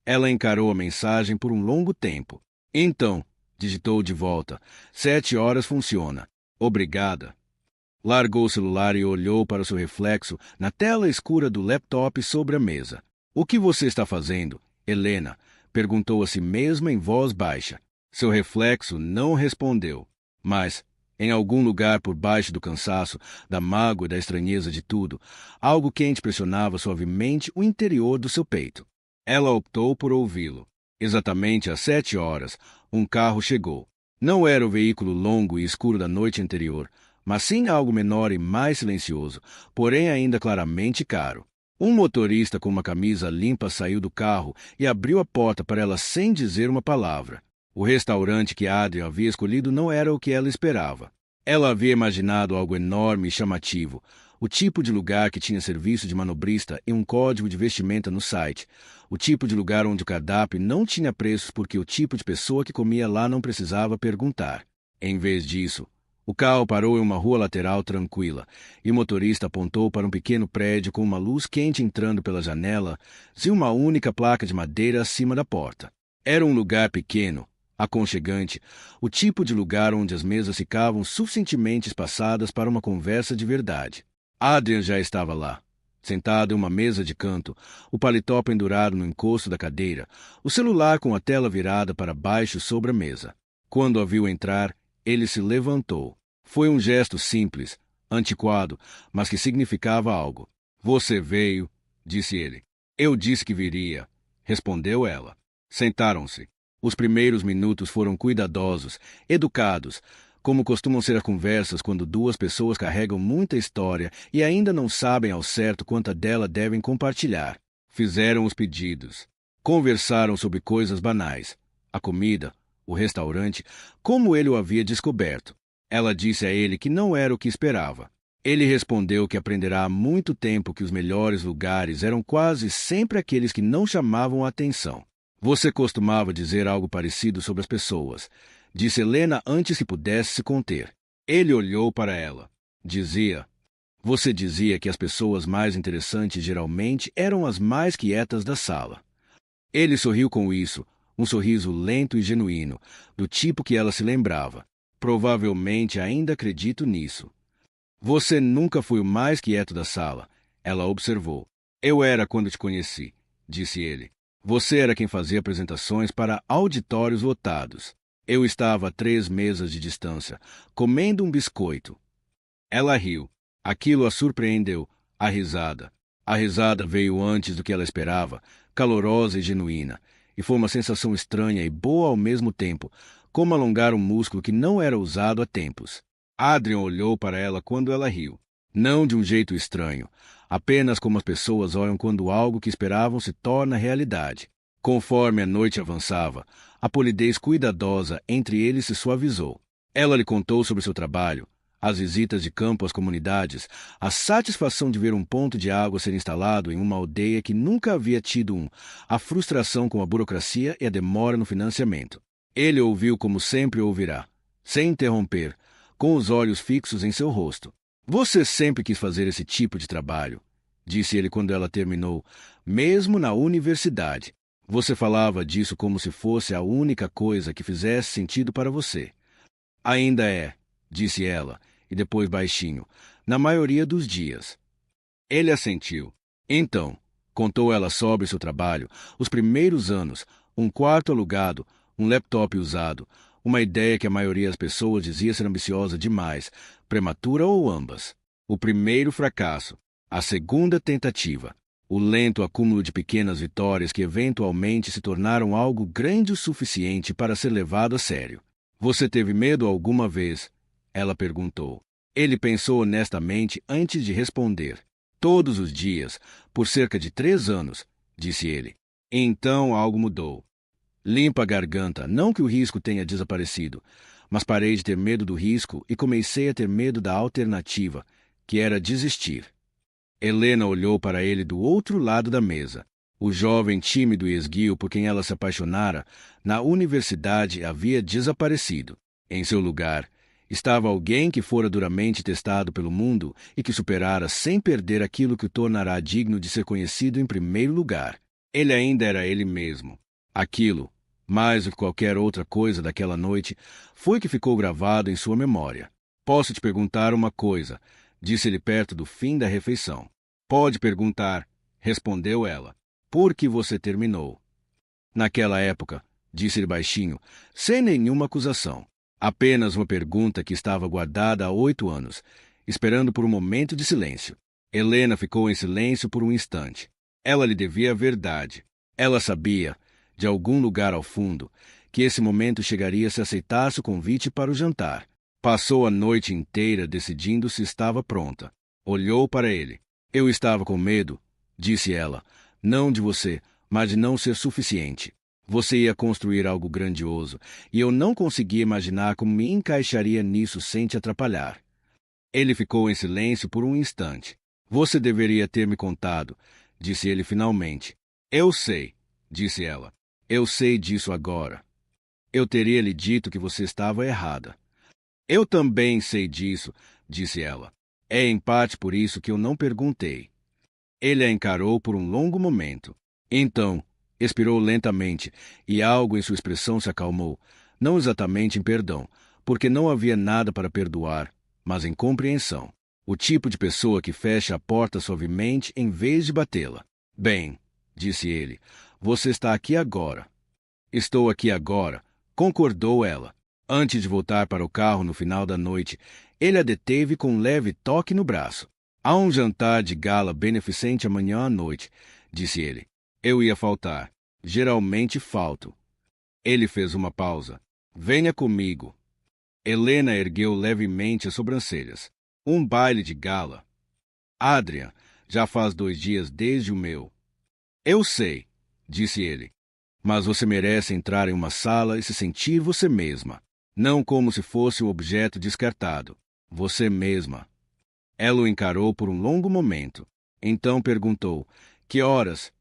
[SPEAKER 1] Ela encarou a mensagem por um longo tempo. Então, digitou de volta. 7 horas funciona. Obrigada. Largou o celular e olhou para o seu reflexo na tela escura do laptop sobre a mesa. O que você está fazendo, Helena? Perguntou a si mesma em voz baixa. Seu reflexo não respondeu. Mas, em algum lugar por baixo do cansaço, da mágoa e da estranheza de tudo, algo quente pressionava suavemente o interior do seu peito. Ela optou por ouvi-lo. Exatamente às 7 horas, um carro chegou. Não era o veículo longo e escuro da noite anterior, mas sim algo menor e mais silencioso, porém ainda claramente caro. Um motorista com uma camisa limpa saiu do carro e abriu a porta para ela sem dizer uma palavra. O restaurante que Adrian havia escolhido não era o que ela esperava. Ela havia imaginado algo enorme e chamativo, o tipo de lugar que tinha serviço de manobrista e um código de vestimenta no site, o tipo de lugar onde o cardápio não tinha preços porque o tipo de pessoa que comia lá não precisava perguntar. Em vez disso, o carro parou em uma rua lateral tranquila e o motorista apontou para um pequeno prédio com uma luz quente entrando pela janela e uma única placa de madeira acima da porta. Era um lugar pequeno, aconchegante, o tipo de lugar onde as mesas ficavam suficientemente espaçadas para uma conversa de verdade. Adrian já estava lá, sentado em uma mesa de canto, o paletó pendurado no encosto da cadeira, o celular com a tela virada para baixo sobre a mesa. Quando a viu entrar, ele se levantou. Foi um gesto simples, antiquado, mas que significava algo. Você veio, disse ele. Eu disse que viria, respondeu ela. Sentaram-se. Os primeiros minutos foram cuidadosos, educados, como costumam ser as conversas quando duas pessoas carregam muita história e ainda não sabem ao certo quanta dela devem compartilhar. Fizeram os pedidos. Conversaram sobre coisas banais. A comida, o restaurante, como ele o havia descoberto. Ela disse a ele que não era o que esperava. Ele respondeu que aprenderá há muito tempo que os melhores lugares eram quase sempre aqueles que não chamavam a atenção. Você costumava dizer algo parecido sobre as pessoas, disse Helena antes que pudesse se conter. Ele olhou para ela. Você dizia que as pessoas mais interessantes geralmente eram as mais quietas da sala. Ele sorriu com isso, um sorriso lento e genuíno, do tipo que ela se lembrava. Provavelmente ainda acredito nisso. Você nunca foi o mais quieto da sala, ela observou. Eu era quando te conheci, disse ele. Você era quem fazia apresentações para auditórios lotados. Eu estava a 3 mesas de distância, comendo um biscoito. Ela riu. Aquilo a surpreendeu. A risada. A risada veio antes do que ela esperava, calorosa e genuína, e foi uma sensação estranha e boa ao mesmo tempo, como alongar um músculo que não era usado há tempos. Adrian olhou para ela quando ela riu. Não de um jeito estranho, apenas como as pessoas olham quando algo que esperavam se torna realidade. Conforme a noite avançava, a polidez cuidadosa entre eles se suavizou. Ela lhe contou sobre seu trabalho, as visitas de campo às comunidades, a satisfação de ver um ponto de água ser instalado em uma aldeia que nunca havia tido um, a frustração com a burocracia e a demora no financiamento. Ele ouviu como sempre ouvirá, sem interromper, com os olhos fixos em seu rosto. Você sempre quis fazer esse tipo de trabalho, disse ele quando ela terminou, mesmo na universidade. Você falava disso como se fosse a única coisa que fizesse sentido para você. Ainda é, disse ela, e depois baixinho, na maioria dos dias. Ele assentiu. Então, contou ela sobre seu trabalho, os primeiros anos, um quarto alugado, um laptop usado, uma ideia que a maioria das pessoas dizia ser ambiciosa demais, prematura ou ambas. O primeiro fracasso, a segunda tentativa, o lento acúmulo de pequenas vitórias que eventualmente se tornaram algo grande o suficiente para ser levado a sério. Você teve medo alguma vez? Ela perguntou. Ele pensou honestamente antes de responder. Todos os dias, por cerca de 3 anos, disse ele. Então algo mudou. Limpa a garganta, não que o risco tenha desaparecido, mas parei de ter medo do risco e comecei a ter medo da alternativa, que era desistir. Helena olhou para ele do outro lado da mesa. O jovem tímido e esguio por quem ela se apaixonara na universidade havia desaparecido. Em seu lugar, estava alguém que fora duramente testado pelo mundo e que superara sem perder aquilo que o tornará digno de ser conhecido em primeiro lugar. Ele ainda era ele mesmo. Aquilo, mais do que qualquer outra coisa daquela noite, foi que ficou gravado em sua memória. Posso te perguntar uma coisa, disse-lhe perto do fim da refeição. Pode perguntar, respondeu ela. Por que você terminou? Naquela época, disse-lhe baixinho, sem nenhuma acusação. Apenas uma pergunta que estava guardada há 8 anos, esperando por um momento de silêncio. Helena ficou em silêncio por um instante. Ela lhe devia a verdade. Ela sabia, de algum lugar ao fundo, que esse momento chegaria se aceitasse o convite para o jantar. Passou a noite inteira decidindo se estava pronta. Olhou para ele. Eu estava com medo, disse ela, não de você, mas de não ser suficiente. Você ia construir algo grandioso, e eu não conseguia imaginar como me encaixaria nisso sem te atrapalhar. Ele ficou em silêncio por um instante. Você deveria ter me contado, disse ele finalmente. Eu sei, disse ela. Eu sei disso agora. Eu teria lhe dito que você estava errada. Eu também sei disso, disse ela. É em parte por isso que eu não perguntei. Ele a encarou por um longo momento. Então, expirou lentamente, e algo em sua expressão se acalmou, não exatamente em perdão, porque não havia nada para perdoar, mas em compreensão. O tipo de pessoa que fecha a porta suavemente em vez de batê-la. Bem, disse ele, você está aqui agora. Estou aqui agora, concordou ela. Antes de voltar para o carro no final da noite, ele a deteve com um leve toque no braço. Há um jantar de gala beneficente amanhã à noite, disse ele. Eu ia faltar. Geralmente falto. Ele fez uma pausa. Venha comigo. Helena ergueu levemente as sobrancelhas. Um baile de gala. Adrian, já faz 2 dias desde o meu. Eu sei, disse ele. Mas você merece entrar em uma sala e se sentir você mesma. Não como se fosse um objeto descartado. Você mesma. Ela o encarou por um longo momento. Então perguntou: que horas?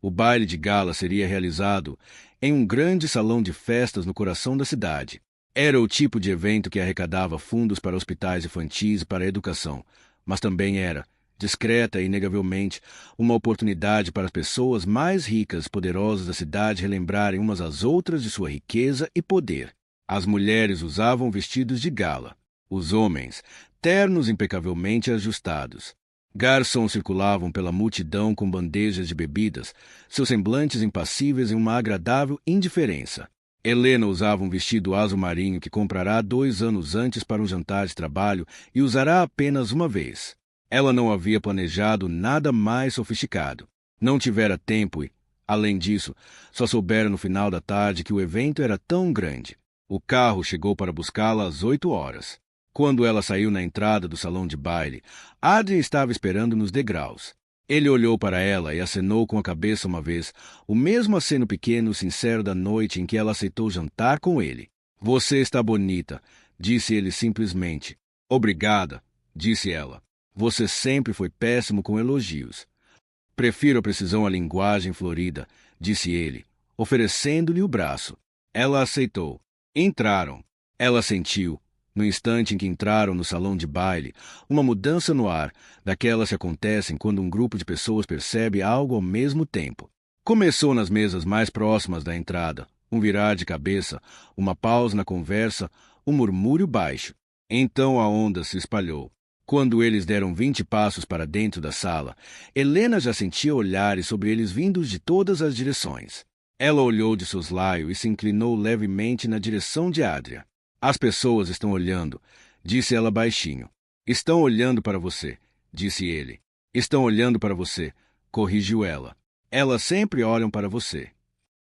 [SPEAKER 1] O baile de gala seria realizado em um grande salão de festas no coração da cidade. Era o tipo de evento que arrecadava fundos para hospitais infantis e para a educação, mas também era, discreta e inegavelmente, uma oportunidade para as pessoas mais ricas e poderosas da cidade relembrarem umas às outras de sua riqueza e poder. As mulheres usavam vestidos de gala, os homens, ternos impecavelmente ajustados. Garçons circulavam pela multidão com bandejas de bebidas, seus semblantes impassíveis em uma agradável indiferença. Helena usava um vestido azul marinho que comprará 2 anos antes para um jantar de trabalho e usará apenas uma vez. Ela não havia planejado nada mais sofisticado. Não tivera tempo e, além disso, só soubera no final da tarde que o evento era tão grande. O carro chegou para buscá-la às 8 horas. Quando ela saiu na entrada do salão de baile, Adrien estava esperando nos degraus. Ele olhou para ela e acenou com a cabeça uma vez, o mesmo aceno pequeno e sincero da noite em que ela aceitou jantar com ele. Você está bonita, disse ele simplesmente. Obrigada, disse ela. Você sempre foi péssimo com elogios. Prefiro a precisão à linguagem florida, disse ele, oferecendo-lhe o braço. Ela aceitou. Entraram. Ela sentiu, no instante em que entraram no salão de baile, uma mudança no ar, daquelas que acontecem quando um grupo de pessoas percebe algo ao mesmo tempo. Começou nas mesas mais próximas da entrada, um virar de cabeça, uma pausa na conversa, um murmúrio baixo. Então a onda se espalhou. Quando eles deram 20 passos para dentro da sala, Helena já sentia olhares sobre eles vindos de todas as direções. Ela olhou de soslaio e se inclinou levemente na direção de Adrien. As pessoas estão olhando, disse ela baixinho. Estão olhando para você, disse ele. Estão olhando para você, corrigiu ela. Elas sempre olham para você.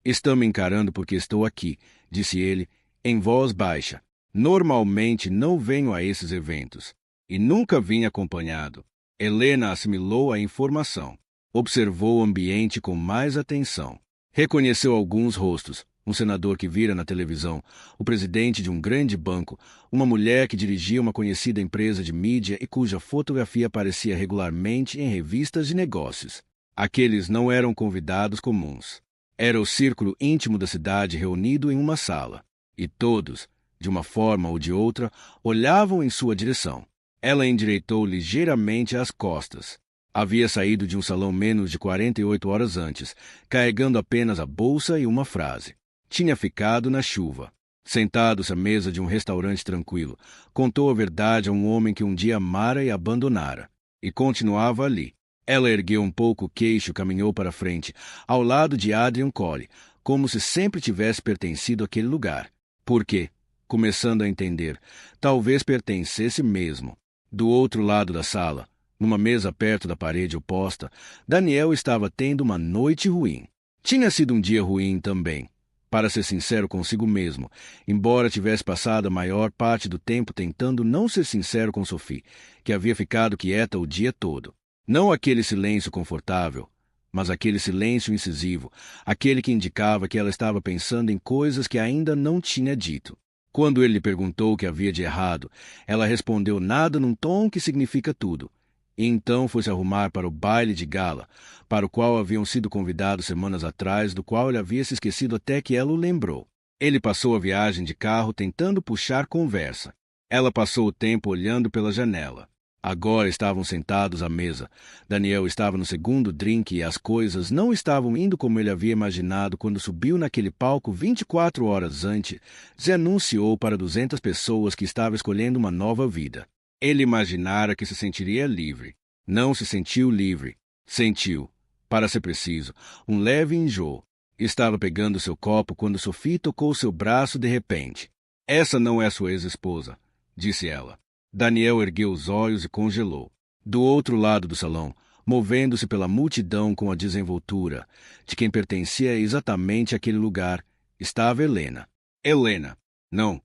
[SPEAKER 1] Estão me encarando porque estou aqui, disse ele, em voz baixa. Normalmente não venho a esses eventos. E nunca vim acompanhado. Helena assimilou a informação. Observou o ambiente com mais atenção. Reconheceu alguns rostos. Um senador que vira na televisão, o presidente de um grande banco, uma mulher que dirigia uma conhecida empresa de mídia e cuja fotografia aparecia regularmente em revistas de negócios. Aqueles não eram convidados comuns. Era o círculo íntimo da cidade reunido em uma sala. E todos, de uma forma ou de outra, olhavam em sua direção. Ela endireitou ligeiramente as costas. Havia saído de um salão menos de 48 horas antes, carregando apenas a bolsa e uma frase. Tinha ficado na chuva. Sentado-se à mesa de um restaurante tranquilo, contou a verdade a um homem que um dia amara e abandonara. E continuava ali. Ela ergueu um pouco o queixo e caminhou para frente, ao lado de Adrien Collie, como se sempre tivesse pertencido àquele lugar. Por quê? Começando a entender. Talvez pertencesse mesmo. Do outro lado da sala, numa mesa perto da parede oposta, Daniel estava tendo uma noite ruim. Tinha sido um dia ruim também, para ser sincero consigo mesmo, embora tivesse passado a maior parte do tempo tentando não ser sincero com Sophie, que havia ficado quieta o dia todo. Não aquele silêncio confortável, mas aquele silêncio incisivo, aquele que indicava que ela estava pensando em coisas que ainda não tinha dito. Quando ele lhe perguntou o que havia de errado, ela respondeu nada num tom que significa tudo. E então foi se arrumar para o baile de gala, para o qual haviam sido convidados semanas atrás, do qual ele havia se esquecido até que ela o lembrou. Ele passou a viagem de carro tentando puxar conversa. Ela passou o tempo olhando pela janela. Agora estavam sentados à mesa. Daniel estava no segundo drink e as coisas não estavam indo como ele havia imaginado quando subiu naquele palco 24 horas antes e anunciou para 200 pessoas que estava escolhendo uma nova vida. Ele imaginara que se sentiria livre. Não se sentiu livre. Sentiu, para ser preciso, um leve enjoo. Estava pegando seu copo quando Sophie tocou seu braço de repente. Essa não é sua ex-esposa, disse ela. Daniel ergueu os olhos e congelou. Do outro lado do salão, movendo-se pela multidão com a desenvoltura de quem pertencia exatamente àquele lugar, estava Helena. Helena. Não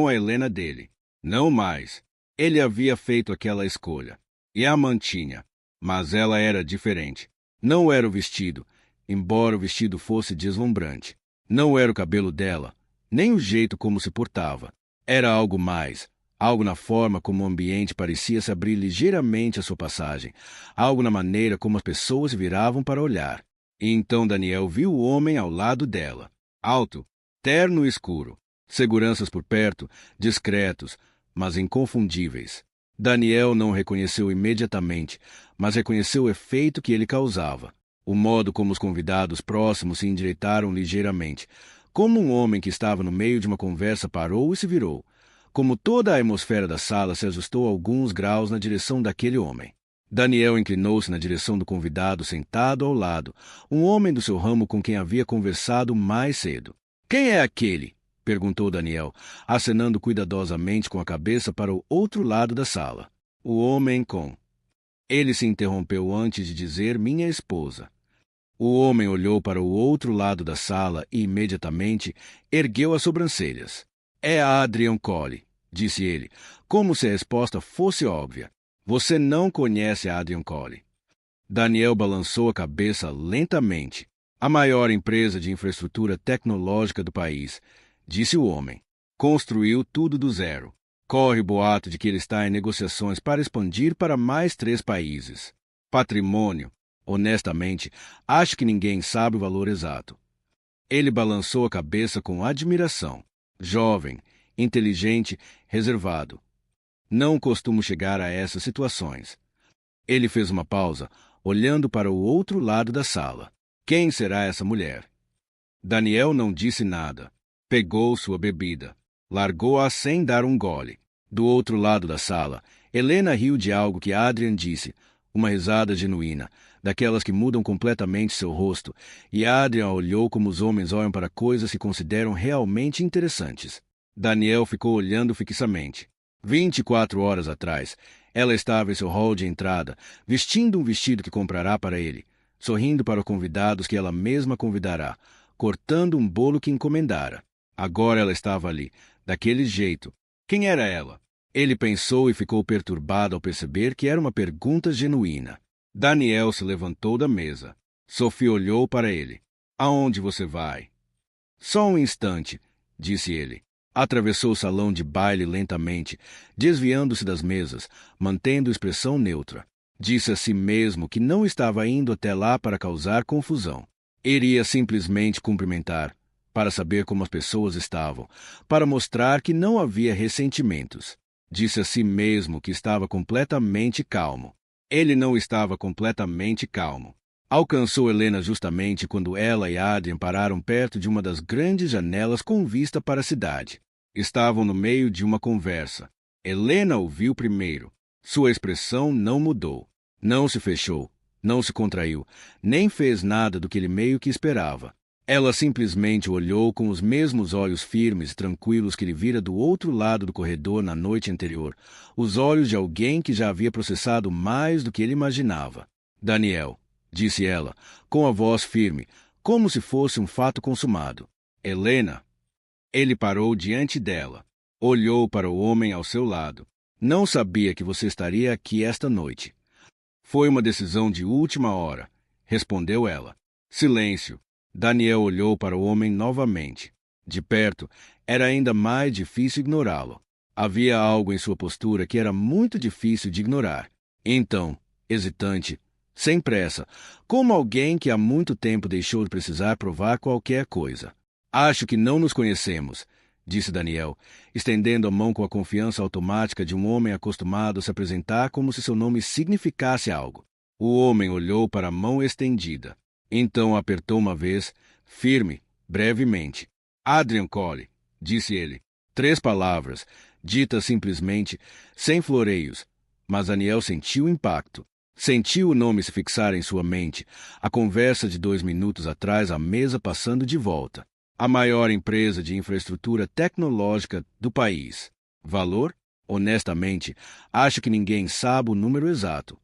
[SPEAKER 1] a Helena dele. Não mais. Ele havia feito aquela escolha. E a mantinha. Mas ela era diferente. Não era o vestido. embora o vestido fosse deslumbrante. Não era o cabelo dela, nem o jeito como se portava. Era algo mais, algo na forma como o ambiente parecia se abrir ligeiramente à sua passagem, algo na maneira como as pessoas se viravam para olhar. E então Daniel viu o homem ao lado dela, alto, terno e escuro, seguranças por perto, discretos, mas inconfundíveis. Daniel não o reconheceu imediatamente, mas reconheceu o efeito que ele causava. O modo como os convidados próximos se endireitaram ligeiramente, como um homem que estava no meio de uma conversa parou e se virou, como toda a atmosfera da sala se ajustou alguns graus na direção daquele homem. Daniel inclinou-se na direção do convidado sentado ao lado, um homem do seu ramo com quem havia conversado mais cedo. "Quem é aquele?" perguntou Daniel, acenando cuidadosamente com a cabeça para o outro lado da sala. "O homem com..." Ele se interrompeu antes de dizer minha esposa. O homem olhou para o outro lado da sala e, imediatamente, ergueu as sobrancelhas. "É Adrian Cole", disse ele, como se a resposta fosse óbvia. "Você não conhece Adrian Cole." Daniel balançou a cabeça lentamente. "A maior empresa de infraestrutura tecnológica do país", disse o homem. "Construiu tudo do zero. Corre o boato de que ele está em negociações para expandir para mais 3 países. Patrimônio, honestamente, acho que ninguém sabe o valor exato." Ele balançou a cabeça com admiração. "Jovem, inteligente, reservado. Não costumo chegar a essas situações." Ele fez uma pausa, olhando para o outro lado da sala. "Quem será essa mulher?" Daniel não disse nada. Pegou sua bebida. Largou-a sem dar um gole. Do outro lado da sala, Helena riu de algo que Adrian disse, uma risada genuína, daquelas que mudam completamente seu rosto, e Adrian a olhou como os homens olham para coisas que consideram realmente interessantes. Daniel ficou olhando fixamente. 24 horas atrás, ela estava em seu hall de entrada, vestindo um vestido que comprará para ele, sorrindo para os convidados que ela mesma convidará, cortando um bolo que encomendara. Agora ela estava ali, daquele jeito. Quem era ela? Ele pensou e ficou perturbado ao perceber que era uma pergunta genuína. Daniel se levantou da mesa. Sophie olhou para ele. "Aonde você vai?" "Só um instante", disse ele. Atravessou o salão de baile lentamente, desviando-se das mesas, mantendo expressão neutra. Disse a si mesmo que não estava indo até lá para causar confusão. Iria simplesmente cumprimentar, para saber como as pessoas estavam, para mostrar que não havia ressentimentos. Disse a si mesmo que estava completamente calmo. Ele não estava completamente calmo. Alcançou Helena justamente quando ela e Adrian pararam perto de uma das grandes janelas com vista para a cidade. Estavam no meio de uma conversa. Helena ouviu primeiro. Sua expressão não mudou. Não se fechou, não se contraiu, nem fez nada do que ele meio que esperava. Ela simplesmente olhou com os mesmos olhos firmes e tranquilos que ele vira do outro lado do corredor na noite anterior, os olhos de alguém que já havia processado mais do que ele imaginava. "Daniel", disse ela, com a voz firme, como se fosse um fato consumado. "Helena." Ele parou diante dela. Olhou para o homem ao seu lado. "Não sabia que você estaria aqui esta noite." "Foi uma decisão de última hora", respondeu ela. Silêncio. Daniel olhou para o homem novamente. De perto, era ainda mais difícil ignorá-lo. Havia algo em sua postura que era muito difícil de ignorar. Então, hesitante, sem pressa, como alguém que há muito tempo deixou de precisar provar qualquer coisa. "Acho que não nos conhecemos", disse Daniel, estendendo a mão com a confiança automática de um homem acostumado a se apresentar como se seu nome significasse algo. O homem olhou para a mão estendida. Então apertou uma vez, firme, brevemente. "Adrian Cole", disse ele. 3 palavras, ditas simplesmente, sem floreios, mas Daniel sentiu o impacto. Sentiu o nome se fixar em sua mente, a conversa de 2 minutos atrás, a mesa passando de volta. A maior empresa de infraestrutura tecnológica do país. Valor? Honestamente, acho que ninguém sabe o número exato.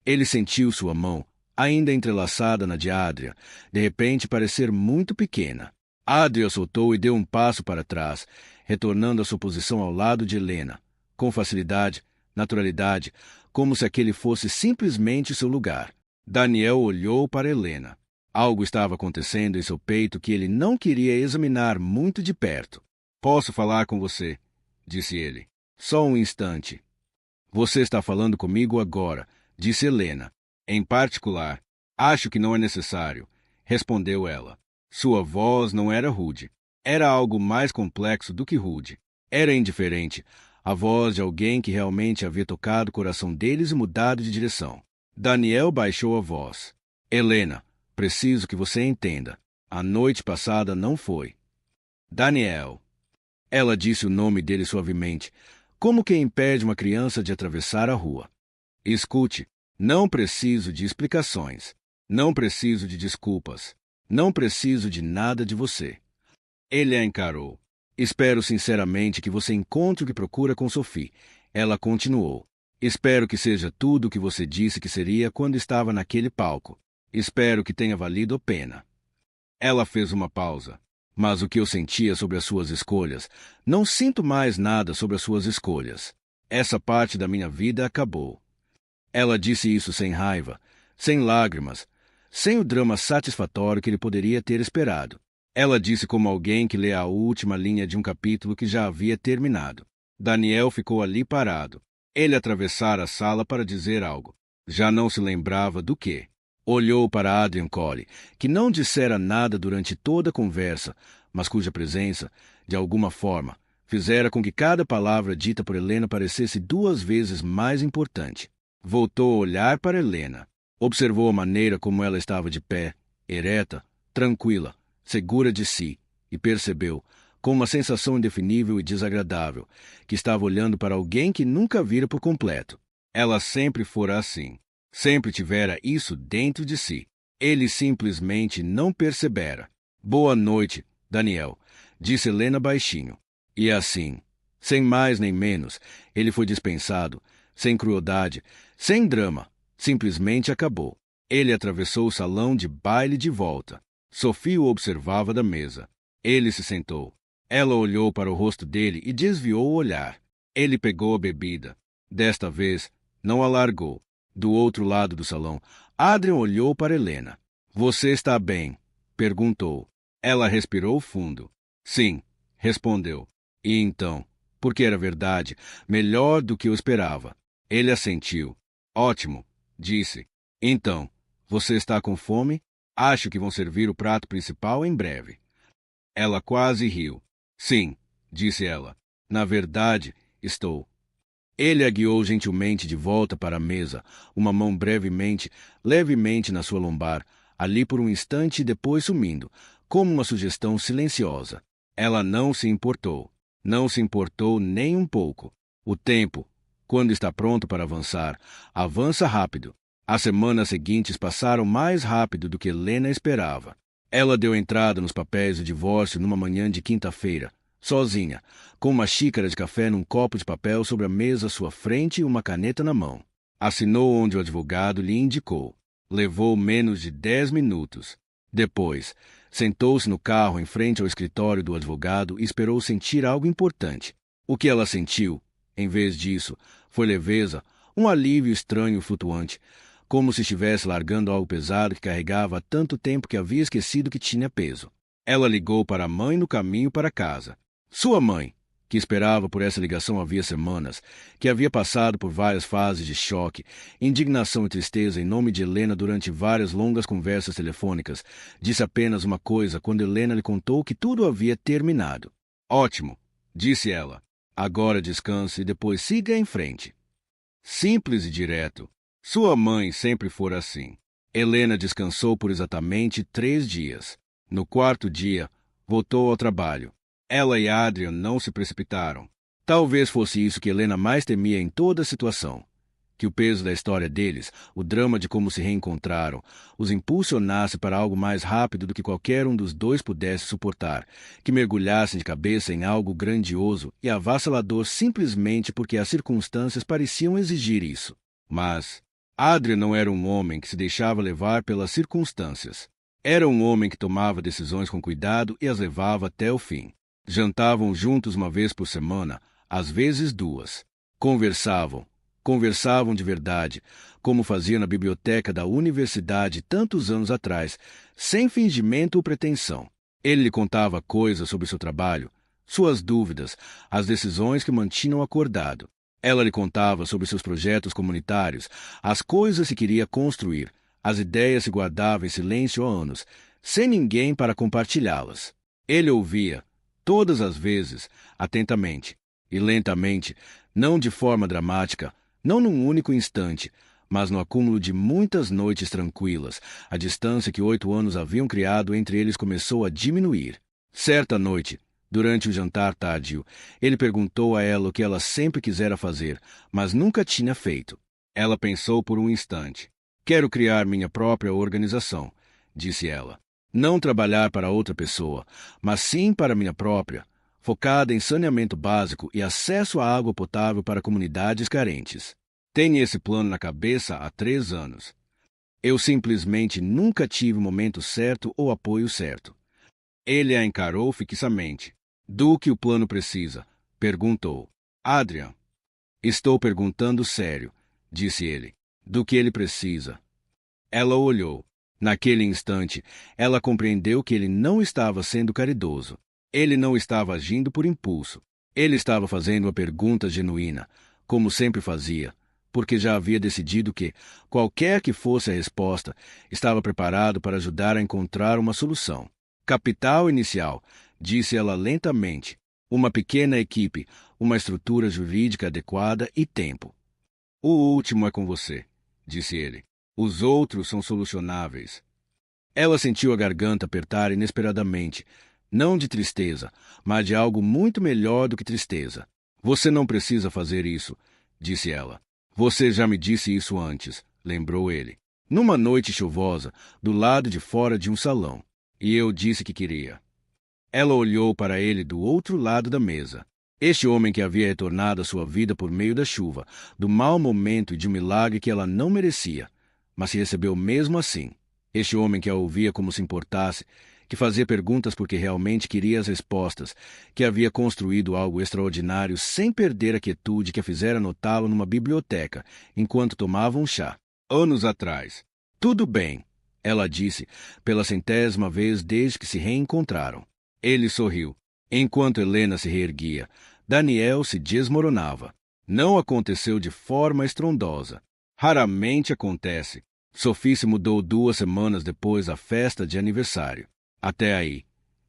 [SPEAKER 1] Ele sentiu sua mão, ainda entrelaçada na de Adrian, de repente parecer muito pequena. Adrian soltou e deu um passo para trás, retornando à sua posição ao lado de Helena, com facilidade, naturalidade, como se aquele fosse simplesmente seu lugar. Daniel olhou para Helena. Algo estava acontecendo em seu peito que ele não queria examinar muito de perto. Posso falar com você? Disse ele. Só um instante. Você está falando comigo agora, disse Helena. Em particular, acho que não é necessário, respondeu ela. Sua voz não era rude. Era algo mais complexo do que rude. Era indiferente, a voz de alguém que realmente havia tocado o coração deles e mudado de direção. Daniel baixou a voz. Helena, preciso que você entenda. A noite passada não foi. Daniel. Ela disse o nome dele suavemente, como quem impede uma criança de atravessar a rua. Escute, não preciso de explicações. Não preciso de desculpas. Não preciso de nada de você. Ele a encarou. Espero sinceramente que você encontre o que procura com Sophie. Ela continuou. Espero que seja tudo o que você disse que seria quando estava naquele palco. Espero que tenha valido a pena. Ela fez uma pausa. Mas o que eu sentia sobre as suas escolhas, não sinto mais nada sobre as suas escolhas. Essa parte da minha vida acabou. Ela disse isso sem raiva, sem lágrimas, sem o drama satisfatório que ele poderia ter esperado. Ela disse como alguém que lê a última linha de um capítulo que já havia terminado. Daniel ficou ali parado. Ele atravessara a sala para dizer algo. Já não se lembrava do quê. Olhou para Adrian Coley, que não dissera nada durante toda a conversa, mas cuja presença, de alguma forma, fizera com que cada palavra dita por Helena parecesse 2 vezes mais importante. Voltou a olhar para Helena. Observou a maneira como ela estava de pé, ereta, tranquila, segura de si, e percebeu, com uma sensação indefinível e desagradável, que estava olhando para alguém que nunca vira por completo. Ela sempre fora assim. Sempre tivera isso dentro de si. Ele simplesmente não percebera. Boa noite, Daniel, disse Helena baixinho. E assim, sem mais nem menos, ele foi dispensado, sem crueldade, sem drama, simplesmente acabou. Ele atravessou o salão de baile de volta. Sophie o observava da mesa. Ele se sentou. Ela olhou para o rosto dele e desviou o olhar. Ele pegou a bebida. Desta vez, não a largou. Do outro lado do salão, Adrian olhou para Helena. Você está bem? Perguntou. Ela respirou fundo. Sim, respondeu. E então, porque era verdade, melhor do que eu esperava. Ele assentiu. Ótimo, disse. Então, você está com fome? Acho que vão servir o prato principal em breve. Ela quase riu. Sim, disse ela. Na verdade, estou. Ele a guiou gentilmente de volta para a mesa, uma mão levemente na sua lombar, ali por um instante e depois sumindo, como uma sugestão silenciosa. Ela não se importou. Não se importou nem um pouco. O tempo, quando está pronto para avançar, avança rápido. As semanas seguintes passaram mais rápido do que Helena esperava. Ela deu entrada nos papéis do divórcio numa manhã de quinta-feira, sozinha, com uma xícara de café num copo de papel sobre a mesa à sua frente e uma caneta na mão. Assinou onde o advogado lhe indicou. Levou menos de 10 minutos. Depois, sentou-se no carro em frente ao escritório do advogado e esperou sentir algo importante. O que ela sentiu, em vez disso, foi leveza, um alívio estranho e flutuante, como se estivesse largando algo pesado que carregava há tanto tempo que havia esquecido que tinha peso. Ela ligou para a mãe no caminho para casa. Sua mãe, que esperava por essa ligação havia semanas, que havia passado por várias fases de choque, indignação e tristeza em nome de Helena durante várias longas conversas telefônicas, disse apenas uma coisa quando Helena lhe contou que tudo havia terminado. Ótimo, disse ela. Agora descanse e depois siga em frente. Simples e direto. Sua mãe sempre fora assim. Helena descansou por exatamente 3 dias. No 4º dia, voltou ao trabalho. Ela e Adrian não se precipitaram. Talvez fosse isso que Helena mais temia em toda a situação. Que o peso da história deles, o drama de como se reencontraram, os impulsionasse para algo mais rápido do que qualquer um dos dois pudesse suportar, que mergulhassem de cabeça em algo grandioso e avassalador simplesmente porque as circunstâncias pareciam exigir isso. Mas Adrian não era um homem que se deixava levar pelas circunstâncias. Era um homem que tomava decisões com cuidado e as levava até o fim. Jantavam juntos uma vez por semana, às vezes 2. Conversavam, Conversavam de verdade, como faziam na biblioteca da universidade tantos anos atrás, sem fingimento ou pretensão. Ele lhe contava coisas sobre seu trabalho, suas dúvidas, as decisões que mantinham acordado. Ela lhe contava sobre seus projetos comunitários, as coisas que queria construir, as ideias que guardava em silêncio há anos, sem ninguém para compartilhá-las. Ele ouvia, todas as vezes, atentamente e lentamente, não de forma dramática, não num único instante, mas no acúmulo de muitas noites tranquilas. A distância que 8 anos haviam criado entre eles começou a diminuir. Certa noite, durante o jantar tardio, ele perguntou a ela o que ela sempre quisera fazer, mas nunca tinha feito. Ela pensou por um instante. Quero criar minha própria organização, disse ela. Não trabalhar para outra pessoa, mas sim para minha própria, focada em saneamento básico e acesso à água potável para comunidades carentes. Tenho esse plano na cabeça há 3 anos. Eu simplesmente nunca tive o momento certo ou apoio certo. Ele a encarou fixamente. Do que o plano precisa? Perguntou. Adrian. Estou perguntando sério, disse ele. Do que ele precisa? Ela olhou. Naquele instante, ela compreendeu que ele não estava sendo caridoso. Ele não estava agindo por impulso. Ele estava fazendo uma pergunta genuína, como sempre fazia, porque já havia decidido que, qualquer que fosse a resposta, estava preparado para ajudar a encontrar uma solução. Capital inicial, disse ela lentamente, uma pequena equipe, uma estrutura jurídica adequada e tempo. O último é com você, disse ele. Os outros são solucionáveis. Ela sentiu a garganta apertar inesperadamente, não de tristeza, mas de algo muito melhor do que tristeza. Você não precisa fazer isso, disse ela. Você já me disse isso antes, lembrou ele. Numa noite chuvosa, do lado de fora de um salão. E eu disse que queria. Ela olhou para ele do outro lado da mesa. Este homem que havia retornado à sua vida por meio da chuva, do mau momento e de um milagre que ela não merecia, mas se recebeu mesmo assim. Este homem que a ouvia como se importasse, que fazia perguntas porque realmente queria as respostas, que havia construído algo extraordinário sem perder a quietude que a fizera notá-lo numa biblioteca, enquanto tomava um chá. Anos atrás. Tudo bem, ela disse, pela 100ª vez desde que se reencontraram. Ele sorriu. Enquanto Helena se reerguia, Daniel se desmoronava. Não aconteceu de forma estrondosa. Raramente acontece. Sophie se mudou 2 semanas depois da festa de aniversário. Até aí,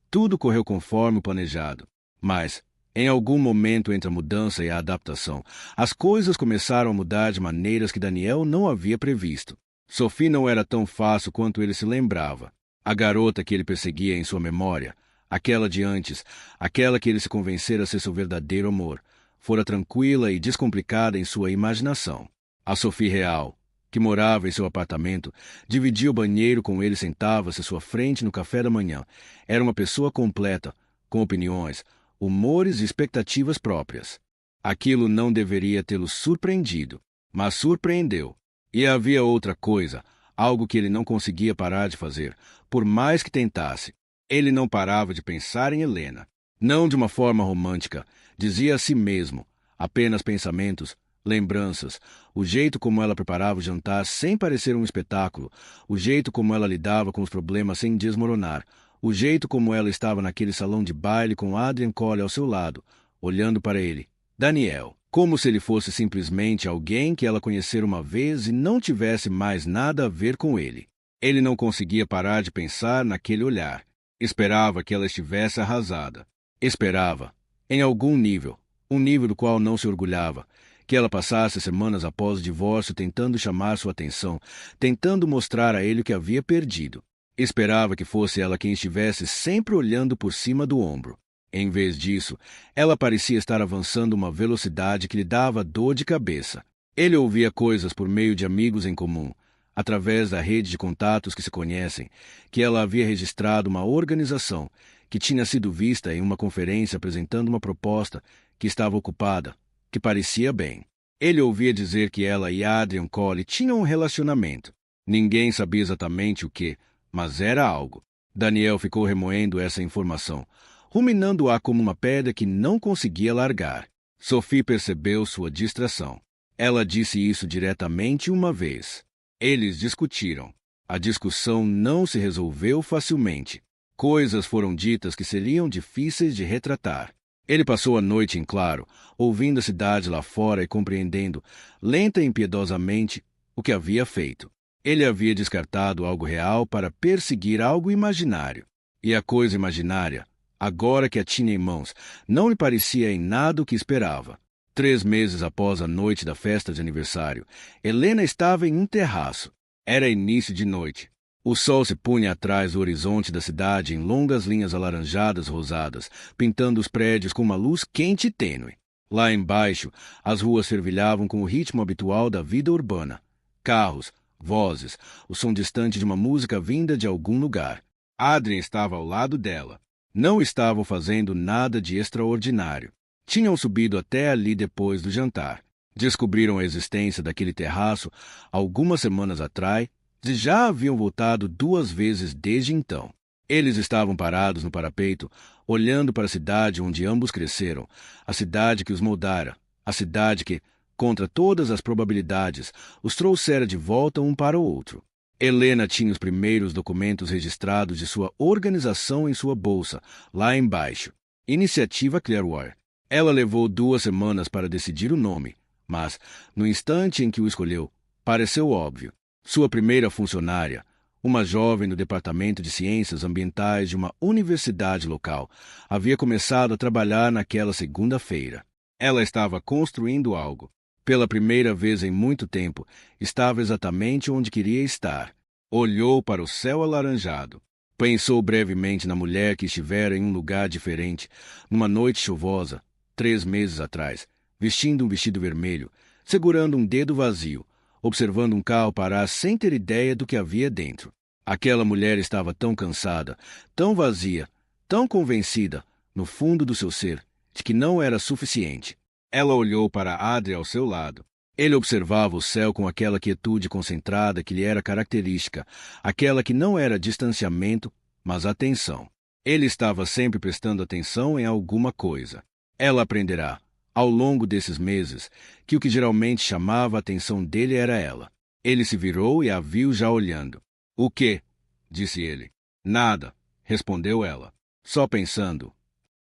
[SPEAKER 1] tudo correu conforme o planejado. Mas, em algum momento entre a mudança e a adaptação, as coisas começaram a mudar de maneiras que Daniel não havia previsto. Sophie não era tão fácil quanto ele se lembrava. A garota que ele perseguia em sua memória, aquela de antes, aquela que ele se convencera ser seu verdadeiro amor, fora tranquila e descomplicada em sua imaginação. A Sophie real, que morava em seu apartamento, dividia o banheiro com ele, sentava-se à sua frente no café da manhã. Era uma pessoa completa, com opiniões, humores e expectativas próprias. Aquilo não deveria tê-lo surpreendido, mas surpreendeu. E havia outra coisa, algo que ele não conseguia parar de fazer, por mais que tentasse. Ele não parava de pensar em Helena. Não de uma forma romântica, dizia a si mesmo, apenas pensamentos, lembranças, o jeito como ela preparava o jantar sem parecer um espetáculo, o jeito como ela lidava com os problemas sem desmoronar, o jeito como ela estava naquele salão de baile com Adrian Cole ao seu lado, olhando para ele, Daniel, como se ele fosse simplesmente alguém que ela conhecera uma vez e não tivesse mais nada a ver com ele. Ele não conseguia parar de pensar naquele olhar. Esperava que ela estivesse arrasada. Esperava, em algum nível, um nível do qual não se orgulhava, que ela passasse semanas após o divórcio tentando chamar sua atenção, tentando mostrar a ele o que havia perdido. Esperava que fosse ela quem estivesse sempre olhando por cima do ombro. Em vez disso, ela parecia estar avançando uma velocidade que lhe dava dor de cabeça. Ele ouvia coisas por meio de amigos em comum, através da rede de contatos que se conhecem, que ela havia registrado uma organização, que tinha sido vista em uma conferência apresentando uma proposta, que estava ocupada, que parecia bem. Ele ouvia dizer que ela e Adrian Cole tinham um relacionamento. Ninguém sabia exatamente o que, mas era algo. Daniel ficou remoendo essa informação, ruminando-a como uma pedra que não conseguia largar. Sophie percebeu sua distração. Ela disse isso diretamente uma vez. Eles discutiram. A discussão não se resolveu facilmente. Coisas foram ditas que seriam difíceis de retratar. Ele passou a noite em claro, ouvindo a cidade lá fora e compreendendo, lenta e impiedosamente, o que havia feito. Ele havia descartado algo real para perseguir algo imaginário. E a coisa imaginária, agora que a tinha em mãos, não lhe parecia em nada o que esperava. 3 meses após a noite da festa de aniversário, Helena estava em um terraço. Era início de noite. O sol se punha atrás do horizonte da cidade em longas linhas alaranjadas rosadas, pintando os prédios com uma luz quente e tênue. Lá embaixo, as ruas fervilhavam com o ritmo habitual da vida urbana. Carros, vozes, o som distante de uma música vinda de algum lugar. Adrien estava ao lado dela. Não estavam fazendo nada de extraordinário. Tinham subido até ali depois do jantar. Descobriram a existência daquele terraço algumas semanas atrás e já haviam voltado 2 vezes desde então. Eles estavam parados no parapeito, olhando para a cidade onde ambos cresceram, a cidade que os moldara, a cidade que, contra todas as probabilidades, os trouxera de volta um para o outro. Helena tinha os primeiros documentos registrados de sua organização em sua bolsa, lá embaixo. Iniciativa Clearwater. Ela levou 2 semanas para decidir o nome, mas, no instante em que o escolheu, pareceu óbvio. Sua primeira funcionária, uma jovem no departamento de ciências ambientais de uma universidade local, havia começado a trabalhar naquela segunda-feira. Ela estava construindo algo. Pela primeira vez em muito tempo, estava exatamente onde queria estar. Olhou para o céu alaranjado. Pensou brevemente na mulher que estivera em um lugar diferente, numa noite chuvosa, 3 meses atrás, vestindo um vestido vermelho, segurando um dedo vazio, observando um carro parar sem ter ideia do que havia dentro. Aquela mulher estava tão cansada, tão vazia, tão convencida, no fundo do seu ser, de que não era suficiente. Ela olhou para Adrien ao seu lado. Ele observava o céu com aquela quietude concentrada que lhe era característica, aquela que não era distanciamento, mas atenção. Ele estava sempre prestando atenção em alguma coisa. Ela aprenderá, ao longo desses meses, que o que geralmente chamava a atenção dele era ela. Ele se virou e a viu já olhando. "O quê?" disse ele. "Nada", respondeu ela. "Só pensando."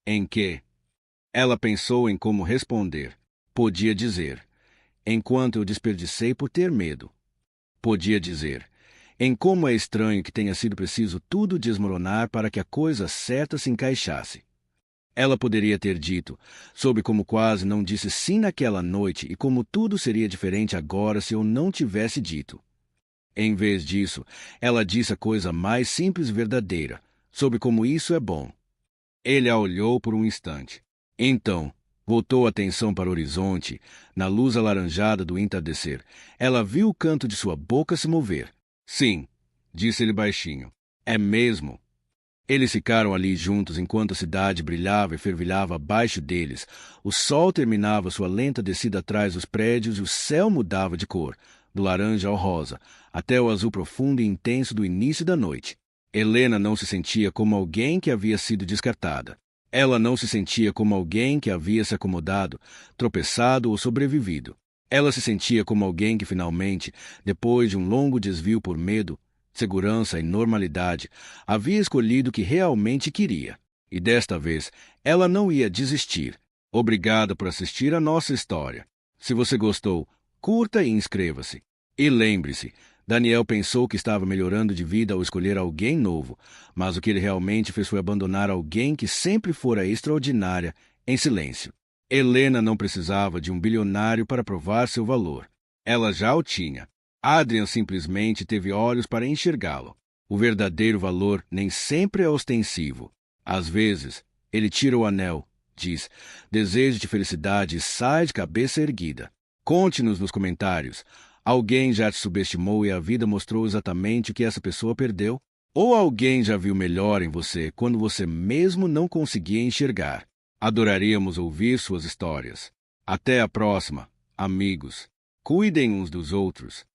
[SPEAKER 1] "Em quê?" Ela pensou em como responder. Podia dizer, "Enquanto eu desperdicei por ter medo." Podia dizer, "Em como é estranho que tenha sido preciso tudo desmoronar para que a coisa certa se encaixasse." Ela poderia ter dito, soube como quase não disse sim naquela noite e como tudo seria diferente agora se eu não tivesse dito. Em vez disso, ela disse a coisa mais simples e verdadeira, sobre como isso é bom. Ele a olhou por um instante. Então, voltou a atenção para o horizonte, na luz alaranjada do entardecer. Ela viu o canto de sua boca se mover. "Sim", disse ele baixinho. "É mesmo." Eles ficaram ali juntos enquanto a cidade brilhava e fervilhava abaixo deles. O sol terminava sua lenta descida atrás dos prédios e o céu mudava de cor, do laranja ao rosa, até o azul profundo e intenso do início da noite. Helena não se sentia como alguém que havia sido descartada. Ela não se sentia como alguém que havia se acomodado, tropeçado ou sobrevivido. Ela se sentia como alguém que finalmente, depois de um longo desvio por medo, segurança e normalidade, havia escolhido o que realmente queria. E desta vez, ela não ia desistir. Obrigada por assistir a nossa história. Se você gostou, curta e inscreva-se. E lembre-se, Daniel pensou que estava melhorando de vida ao escolher alguém novo, mas o que ele realmente fez foi abandonar alguém que sempre fora extraordinária, em silêncio. Helena não precisava de um bilionário para provar seu valor. Ela já o tinha. Adrien simplesmente teve olhos para enxergá-lo. O verdadeiro valor nem sempre é ostensivo. Às vezes, ele tira o anel, diz, desejo de felicidade e sai de cabeça erguida. Conte-nos nos comentários. Alguém já te subestimou e a vida mostrou exatamente o que essa pessoa perdeu? Ou alguém já viu melhor em você quando você mesmo não conseguia enxergar? Adoraríamos ouvir suas histórias. Até a próxima, amigos. Cuidem uns dos outros.